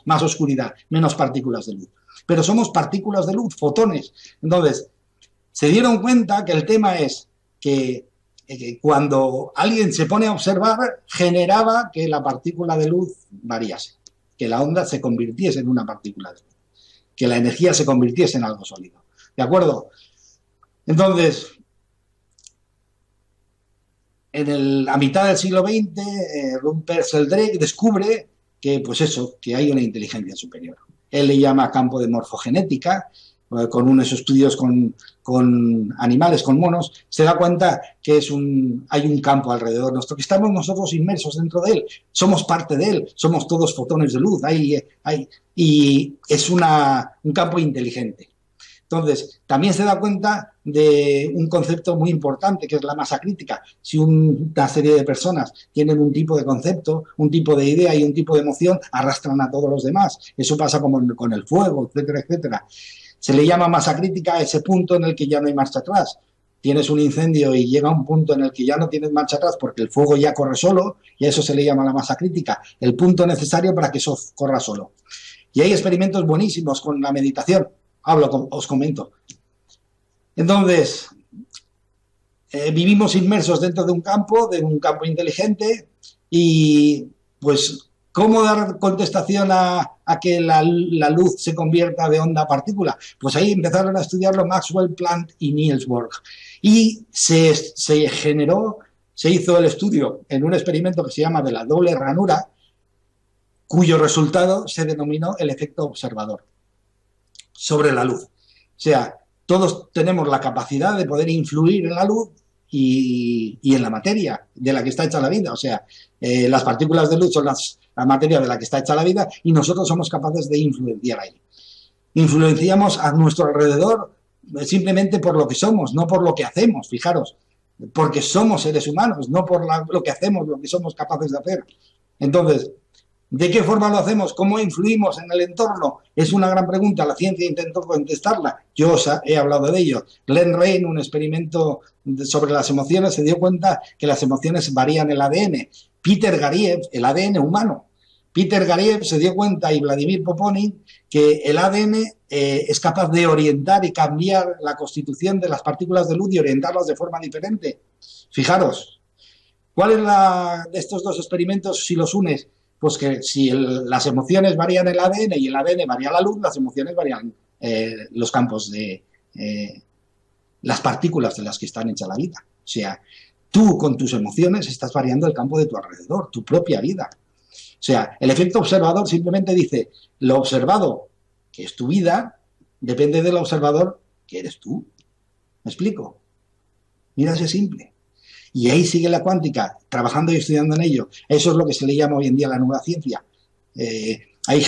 más oscuridad, menos partículas de luz. Pero somos partículas de luz, fotones. Entonces, se dieron cuenta que el tema es que cuando alguien se pone a observar, generaba que la partícula de luz variase, que la onda se convirtiese en una partícula de luz, que la energía se convirtiese en algo sólido. ¿De acuerdo? Entonces, a mitad del siglo XX, Rupert Sheldrake descubre que hay una inteligencia superior. Él le llama campo de morfogenética, con unos estudios con animales, con monos, se da cuenta que hay un campo alrededor nuestro, que estamos nosotros inmersos dentro de él, somos parte de él, somos todos fotones de luz, y es un campo inteligente. Entonces, también se da cuenta de un concepto muy importante, que es la masa crítica. Si una serie de personas tienen un tipo de concepto, un tipo de idea y un tipo de emoción, arrastran a todos los demás. Eso pasa como con el fuego, etcétera, etcétera. Se le llama masa crítica a ese punto en el que ya no hay marcha atrás. Tienes un incendio y llega un punto en el que ya no tienes marcha atrás porque el fuego ya corre solo, y a eso se le llama la masa crítica, el punto necesario para que eso corra solo. Y hay experimentos buenísimos con la meditación. Os comento. Entonces, vivimos inmersos dentro de un campo inteligente, y pues, ¿cómo dar contestación a que la luz se convierta de onda a partícula? Pues ahí empezaron a estudiarlo Maxwell, Planck y Niels Bohr. Y se hizo el estudio en un experimento que se llama de la doble ranura, cuyo resultado se denominó el efecto observador sobre la luz. O sea, todos tenemos la capacidad de poder influir en la luz y en la materia de la que está hecha la vida. O sea, las partículas de luz son la materia de la que está hecha la vida, y nosotros somos capaces de influenciar ahí. Influenciamos a nuestro alrededor simplemente por lo que somos, no por lo que hacemos, fijaros, porque somos seres humanos, no por lo que hacemos, lo que somos capaces de hacer. Entonces, ¿de qué forma lo hacemos? ¿Cómo influimos en el entorno? Es una gran pregunta. La ciencia intentó contestarla. Yo os he hablado de ello. Glenn Ray, en un experimento sobre las emociones, se dio cuenta que las emociones varían el ADN. Peter Gariev, el ADN humano. Peter Gariev se dio cuenta, y Vladimir Poponin, que el ADN es capaz de orientar y cambiar la constitución de las partículas de luz y orientarlas de forma diferente. Fijaros, ¿cuál es de estos dos experimentos si los unes? Pues que si las emociones varían el ADN y el ADN varía la luz, las emociones varían los campos de las partículas de las que están hecha la vida. O sea, tú con tus emociones estás variando el campo de tu alrededor, tu propia vida. O sea, el efecto observador simplemente dice, lo observado, que es tu vida, depende del observador, que eres tú. ¿Me explico? Mira, ese simple. Y ahí sigue la cuántica, trabajando y estudiando en ello. Eso es lo que se le llama hoy en día la nueva ciencia. Hay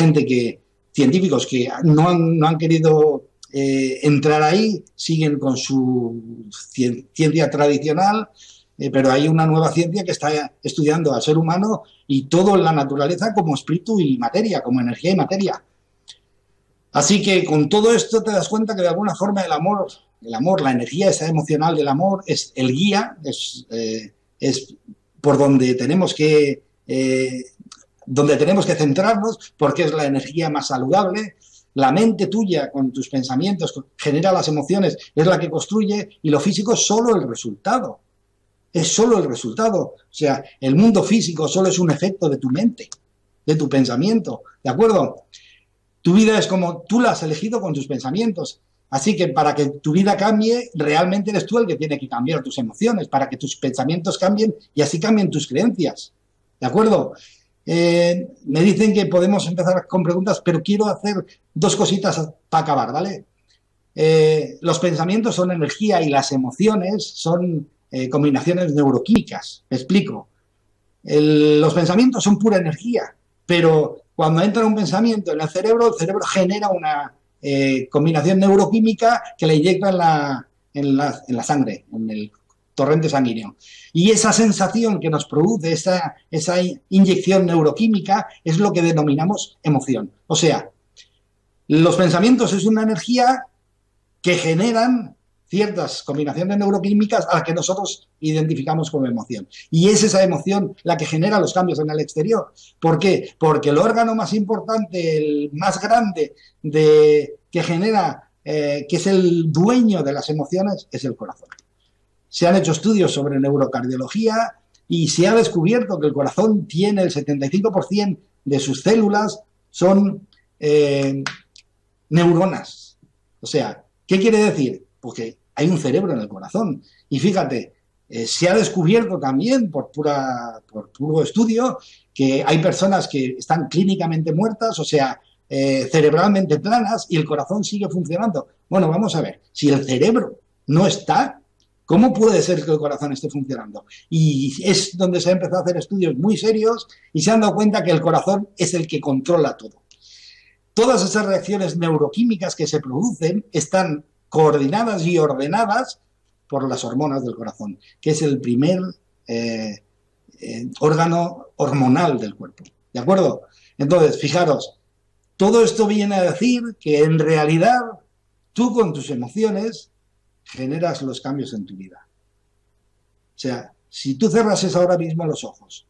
científicos que no han querido entrar ahí, siguen con su ciencia tradicional, pero hay una nueva ciencia que está estudiando al ser humano y todo en la naturaleza como espíritu y materia, como energía y materia. Así que con todo esto te das cuenta que de alguna forma el amor, la energía esa emocional del amor es el guía, es por donde tenemos que centrarnos, porque es la energía más saludable. La mente tuya con tus pensamientos genera las emociones, es la que construye, y lo físico es solo el resultado. Es solo el resultado. O sea, el mundo físico solo es un efecto de tu mente, de tu pensamiento, ¿de acuerdo? Tu vida es como tú la has elegido con tus pensamientos. Así que para que tu vida cambie, realmente eres tú el que tiene que cambiar tus emociones, para que tus pensamientos cambien y así cambien tus creencias. ¿De acuerdo? Me dicen que podemos empezar con preguntas, pero quiero hacer dos cositas para acabar, ¿vale? Los pensamientos son energía y las emociones son combinaciones neuroquímicas. Me explico. Los pensamientos son pura energía, pero cuando entra un pensamiento en el cerebro genera una combinación neuroquímica que la inyecta en la sangre, en el torrente sanguíneo. Y esa sensación que nos produce esa inyección neuroquímica es lo que denominamos emoción. O sea, los pensamientos es una energía que generan ciertas combinaciones neuroquímicas a las que nosotros identificamos como emoción. Y es esa emoción la que genera los cambios en el exterior. ¿Por qué? Porque el órgano más importante, el más grande que genera, que es el dueño de las emociones, es el corazón. Se han hecho estudios sobre neurocardiología y se ha descubierto que el corazón tiene el 75% de sus células son neuronas. O sea, ¿qué quiere decir? Porque hay un cerebro en el corazón. Y fíjate, se ha descubierto también por puro estudio que hay personas que están clínicamente muertas, o sea, cerebralmente planas y el corazón sigue funcionando. Bueno, vamos a ver, si el cerebro no está, ¿cómo puede ser que el corazón esté funcionando? Y es donde se ha empezado a hacer estudios muy serios y se han dado cuenta que el corazón es el que controla todo. Todas esas reacciones neuroquímicas que se producen están coordinadas y ordenadas por las hormonas del corazón, que es el primer órgano hormonal del cuerpo. ¿De acuerdo? Entonces, fijaros, todo esto viene a decir que en realidad tú con tus emociones generas los cambios en tu vida. O sea, si tú cerrases ahora mismo los ojos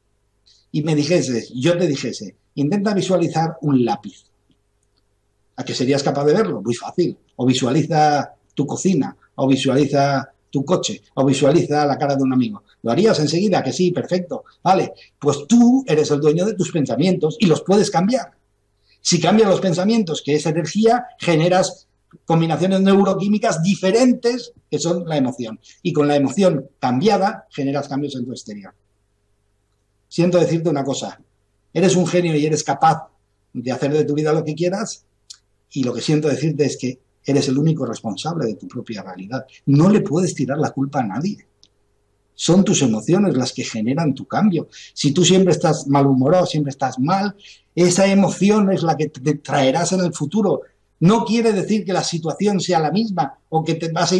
y yo te dijese, intenta visualizar un lápiz. ¿A que serías capaz de verlo? Muy fácil. O visualiza tu cocina, o visualiza tu coche, o visualiza la cara de un amigo. ¿Lo harías enseguida? Que sí, perfecto. Vale, pues tú eres el dueño de tus pensamientos y los puedes cambiar. Si cambias los pensamientos, que es energía, generas combinaciones neuroquímicas diferentes que son la emoción. Y con la emoción cambiada, generas cambios en tu exterior. Siento decirte una cosa. Eres un genio y eres capaz de hacer de tu vida lo que quieras, y lo que siento decirte es que eres el único responsable de tu propia realidad. No le puedes tirar la culpa a nadie. Son tus emociones las que generan tu cambio. Si tú siempre estás malhumorado, siempre estás mal, esa emoción es la que te traerás en el futuro. No quiere decir que la situación sea la misma o que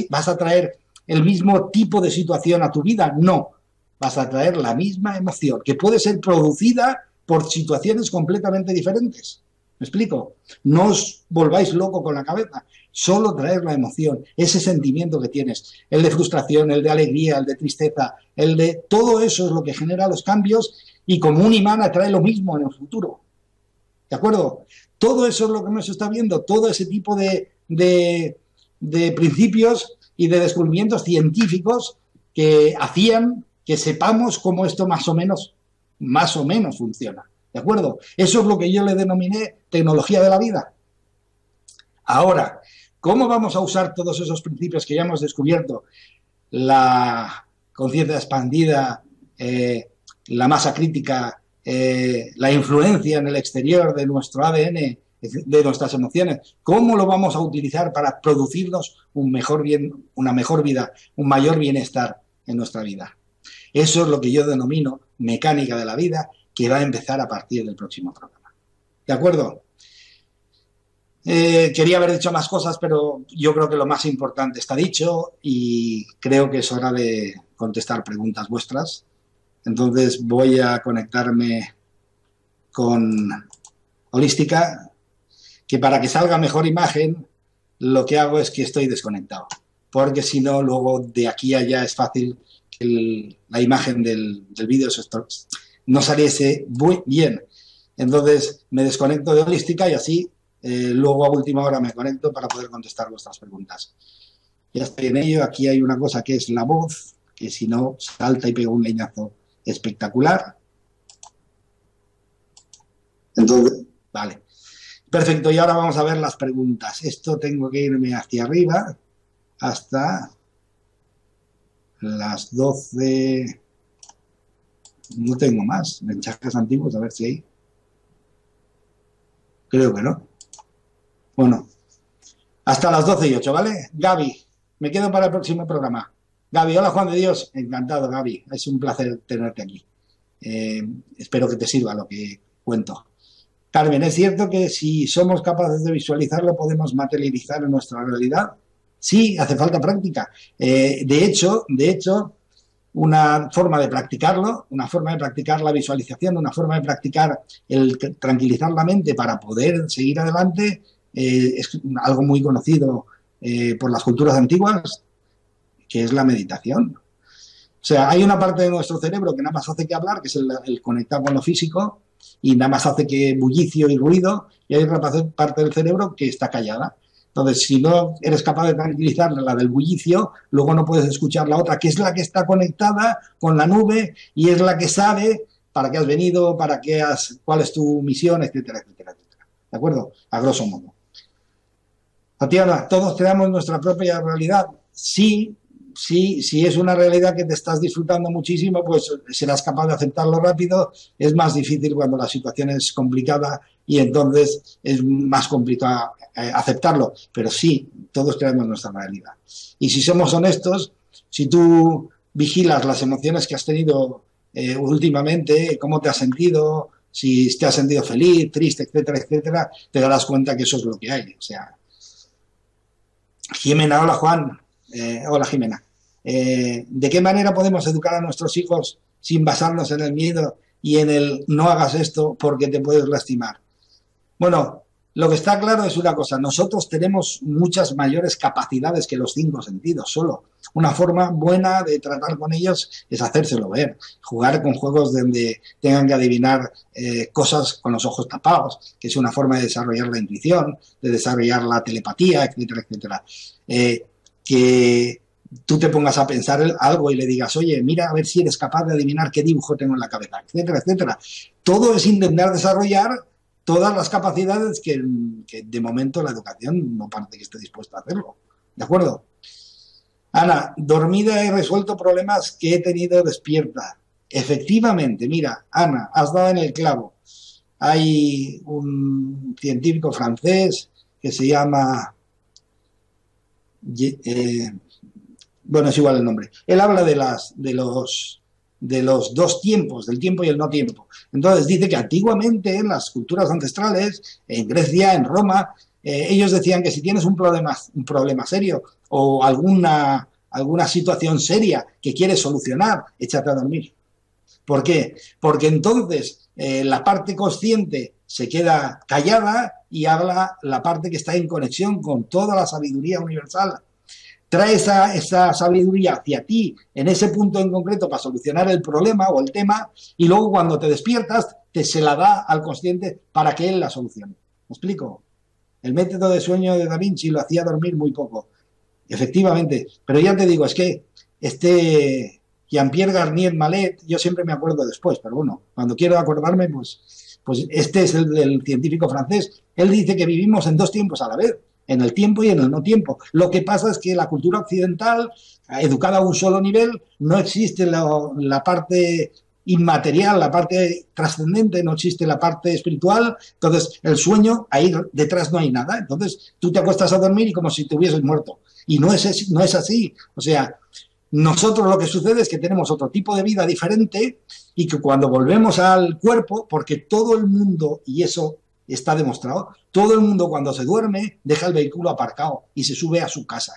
vas a traer el mismo tipo de situación a tu vida. No, vas a traer la misma emoción, que puede ser producida por situaciones completamente diferentes. ¿Me explico? No os volváis loco con la cabeza, solo traer la emoción, ese sentimiento que tienes, el de frustración, el de alegría, el de tristeza, el de todo eso es lo que genera los cambios y como un imán atrae lo mismo en el futuro. ¿De acuerdo? Todo eso es lo que nos está viendo, todo ese tipo de principios y de descubrimientos científicos que hacían que sepamos cómo esto más o menos funciona. ¿De acuerdo? Eso es lo que yo le denominé tecnología de la vida. Ahora, ¿cómo vamos a usar todos esos principios que ya hemos descubierto? La conciencia expandida, la masa crítica, la influencia en el exterior de nuestro ADN, de nuestras emociones. ¿Cómo lo vamos a utilizar para producirnos una mejor vida, un mayor bienestar en nuestra vida? Eso es lo que yo denomino mecánica de la vida, que va a empezar a partir del próximo programa. ¿De acuerdo? Quería haber dicho más cosas, pero yo creo que lo más importante está dicho y creo que es hora de contestar preguntas vuestras. Entonces voy a conectarme con Holística, que para que salga mejor imagen, lo que hago es que estoy desconectado, porque si no, luego de aquí a allá es fácil que la imagen del vídeo no saliese muy bien. Entonces me desconecto de Holística y así luego a última hora me conecto para poder contestar vuestras preguntas. Ya estoy en ello. Aquí hay una cosa que es la voz, que si no salta y pega un leñazo espectacular. Entonces, vale. Perfecto, y ahora vamos a ver las preguntas. Esto tengo que irme hacia arriba hasta las 12. No tengo más mensajes antiguos, a ver si hay. Creo que no. Bueno, hasta las 12:08, ¿vale? Gaby, me quedo para el próximo programa. Gaby, hola Juan de Dios. Encantado, Gaby. Es un placer tenerte aquí. Espero que te sirva lo que cuento. Carmen, ¿es cierto que si somos capaces de visualizarlo podemos materializar en nuestra realidad? Sí, hace falta práctica. De hecho, una forma de practicarlo, una forma de practicar la visualización, una forma de practicar el tranquilizar la mente para poder seguir adelante, es algo muy conocido por las culturas antiguas, que es la meditación. O sea, hay una parte de nuestro cerebro que nada más hace que hablar, que es el conectar con lo físico, y nada más hace que bullicio y ruido, y hay otra parte del cerebro que está callada. Entonces, si no eres capaz de tranquilizar la del bullicio, luego no puedes escuchar la otra, que es la que está conectada con la nube y es la que sabe para qué has venido, cuál es tu misión, etcétera, etcétera, etcétera. ¿De acuerdo? A grosso modo. Tatiana, ¿todos creamos nuestra propia realidad? Sí, si es una realidad que te estás disfrutando muchísimo, pues serás capaz de aceptarlo rápido. Es más difícil cuando la situación es complicada y entonces es más complicado aceptarlo. Pero sí, todos creamos nuestra realidad. Y si somos honestos, si tú vigilas las emociones que has tenido últimamente, cómo te has sentido, si te has sentido feliz, triste, etcétera, etcétera, te darás cuenta que eso es lo que hay. O sea, Jimena, hola Juan. Hola Jimena. ¿De qué manera podemos educar a nuestros hijos sin basarnos en el miedo y en el no hagas esto porque te puedes lastimar? Bueno, lo que está claro es una cosa, nosotros tenemos muchas mayores capacidades que los 5 sentidos solo. Una forma buena de tratar con ellos es hacérselo ver, jugar con juegos donde tengan que adivinar cosas con los ojos tapados, que es una forma de desarrollar la intuición, de desarrollar la telepatía, etcétera, etcétera. Que tú te pongas a pensar algo y le digas, oye, mira a ver si eres capaz de adivinar qué dibujo tengo en la cabeza, etcétera, etcétera. Todo es intentar desarrollar todas las capacidades que de momento la educación no parece que esté dispuesta a hacerlo. ¿De acuerdo? Ana, dormida he resuelto problemas que he tenido despierta. Efectivamente, mira, Ana, has dado en el clavo. Hay un científico francés que se llama... bueno, es igual el nombre. Él habla de los 2 tiempos, del tiempo y el no tiempo. Entonces dice que antiguamente en las culturas ancestrales, en Grecia, en Roma, ellos decían que si tienes un problema serio o alguna situación seria que quieres solucionar, échate a dormir. ¿Por qué? Porque entonces la parte consciente se queda callada y habla la parte que está en conexión con toda la sabiduría universal. Trae esa sabiduría hacia ti en ese punto en concreto para solucionar el problema o el tema y luego cuando te despiertas se la da al consciente para que él la solucione. ¿Me explico? El método de sueño de Da Vinci lo hacía dormir muy poco. Efectivamente, pero ya te digo, es que Jean-Pierre Garnier Mallet, yo siempre me acuerdo después, pero bueno, cuando quiero acordarme, pues este es el científico francés. Él dice que vivimos en 2 tiempos a la vez, en el tiempo y en el no tiempo. Lo que pasa es que la cultura occidental, educada a un solo nivel, no existe la parte inmaterial, la parte trascendente, no existe la parte espiritual. Entonces, el sueño, ahí detrás no hay nada. Entonces, tú te acuestas a dormir y como si te hubieses muerto. Y no es así. O sea, nosotros lo que sucede es que tenemos otro tipo de vida diferente y que cuando volvemos al cuerpo, porque todo el mundo, y eso está demostrado, todo el mundo cuando se duerme deja el vehículo aparcado y se sube a su casa.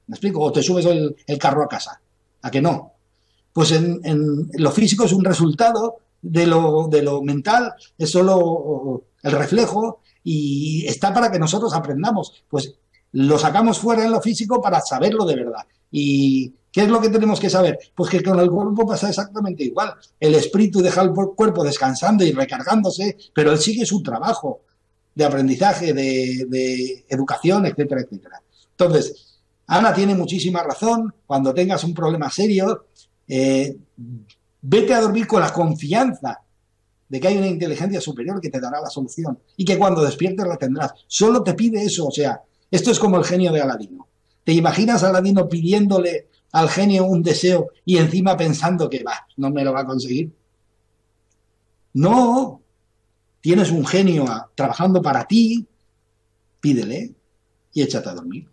¿Me explico? O te subes el carro a casa. ¿A que no? Pues en lo físico es un resultado de lo mental, es solo el reflejo y está para que nosotros aprendamos. Pues lo sacamos fuera en lo físico para saberlo de verdad. ¿Y qué es lo que tenemos que saber? Pues que con el cuerpo pasa exactamente igual. El espíritu deja el cuerpo descansando y recargándose, pero él sigue su trabajo de aprendizaje, de educación, etcétera, etcétera. Entonces, Ana tiene muchísima razón. Cuando tengas un problema serio, vete a dormir con la confianza de que hay una inteligencia superior que te dará la solución y que cuando despiertes la tendrás. Solo te pide eso. O sea, esto es como el genio de Aladino. ¿Te imaginas a Aladino pidiéndole al genio un deseo y encima pensando que no me lo va a conseguir? No, tienes un genio trabajando para ti, pídele y échate a dormir.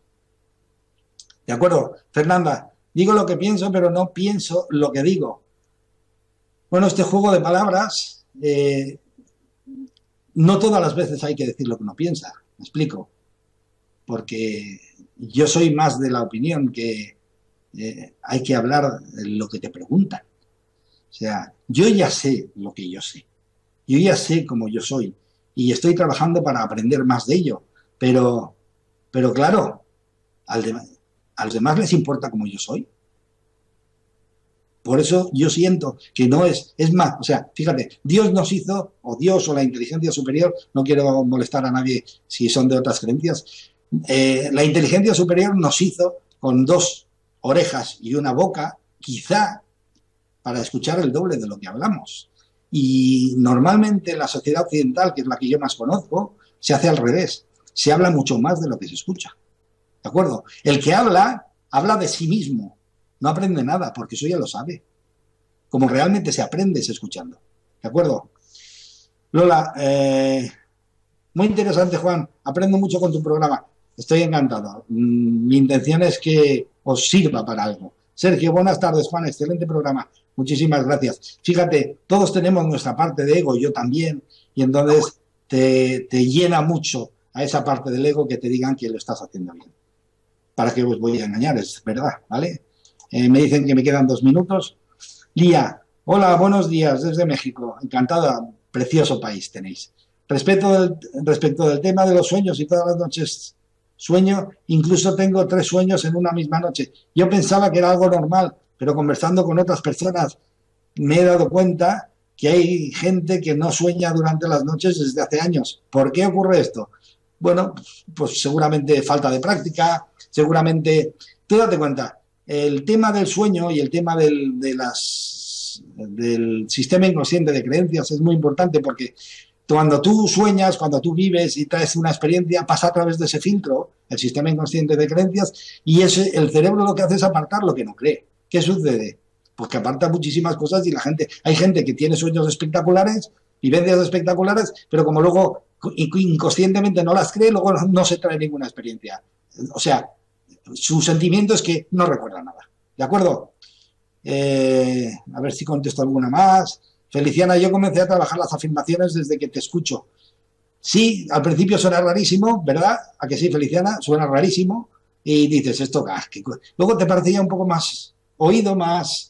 ¿De acuerdo? Fernanda, digo lo que pienso, pero no pienso lo que digo. Bueno, este juego de palabras, no todas las veces hay que decir lo que uno piensa. ¿Me explico? Porque yo soy más de la opinión que hay que hablar de lo que te preguntan. O sea, yo ya sé lo que yo sé. Yo ya sé cómo yo soy. Y estoy trabajando para aprender más de ello. Pero claro, a los demás les importa cómo yo soy. Por eso yo siento que no es más, o sea, fíjate, Dios nos hizo, o Dios o la inteligencia superior, no quiero molestar a nadie si son de otras creencias, la inteligencia superior nos hizo con 2 orejas y una boca, quizá para escuchar el doble de lo que hablamos. Y normalmente en la sociedad occidental, que es la que yo más conozco, se hace al revés. Se habla mucho más de lo que se escucha. ¿De acuerdo? El que habla habla de sí mismo, no aprende nada, porque eso ya lo sabe. Como realmente se aprende es escuchando. ¿De acuerdo? Lola, muy interesante, Juan. Aprendo mucho con tu programa. Estoy encantado. Mi intención es que os sirva para algo. Sergio, buenas tardes, Juan. Excelente programa. Muchísimas gracias. Fíjate, todos tenemos nuestra parte de ego, yo también, y entonces te llena mucho a esa parte del ego que te digan que lo estás haciendo bien. ¿Para qué os voy a engañar? Es verdad, ¿vale? Me dicen que me quedan 2 minutos. Lía, hola, buenos días desde México. Encantada, precioso país tenéis. Respecto del tema de los sueños y todas las noches sueño, incluso tengo 3 sueños en una misma noche. Yo pensaba que era algo normal, pero conversando con otras personas me he dado cuenta que hay gente que no sueña durante las noches desde hace años. ¿Por qué ocurre esto? Bueno, pues seguramente falta de práctica, seguramente... Tú date cuenta, el tema del sueño y el tema del sistema inconsciente de creencias es muy importante porque cuando tú sueñas, cuando tú vives y traes una experiencia, pasa a través de ese filtro, el sistema inconsciente de creencias, y el cerebro lo que hace es apartar lo que no cree. ¿Qué sucede? Pues que aparta muchísimas cosas y hay gente que tiene sueños espectaculares, vivencias espectaculares, pero como luego inconscientemente no las cree, luego no se trae ninguna experiencia. O sea, su sentimiento es que no recuerda nada. ¿De acuerdo? A ver si contesto alguna más. Feliciana, yo comencé a trabajar las afirmaciones desde que te escucho. Sí, al principio suena rarísimo, ¿verdad? ¿A que sí, Feliciana? Suena rarísimo. Y dices, esto, luego te parece ya un poco más oído, más...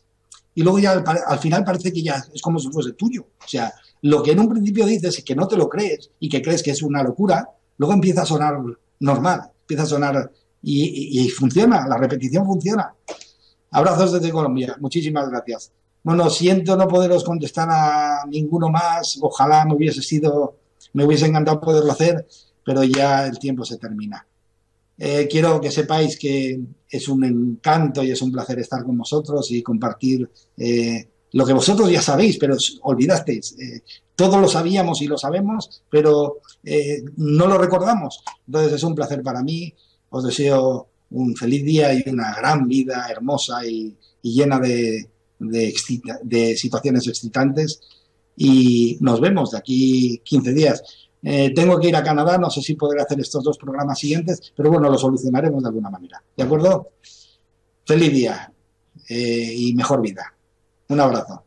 Y luego ya al final parece que ya es como si fuese tuyo. O sea, lo que en un principio dices y que no te lo crees y que crees que es una locura, luego empieza a sonar normal, empieza a sonar y funciona, la repetición funciona. Abrazos desde Colombia, muchísimas gracias. Bueno, siento no poderos contestar a ninguno más, ojalá me hubiese encantado poderlo hacer, pero ya el tiempo se termina. Quiero que sepáis que es un encanto y es un placer estar con vosotros y compartir lo que vosotros ya sabéis, pero olvidasteis. Todos lo sabíamos y lo sabemos, pero no lo recordamos. Entonces es un placer para mí. Os deseo un feliz día y una gran vida hermosa y llena de situaciones excitantes. Y nos vemos de aquí 15 días. Tengo que ir a Canadá, no sé si podré hacer estos 2 programas siguientes, pero bueno, lo solucionaremos de alguna manera. ¿De acuerdo? Feliz día y mejor vida. Un abrazo.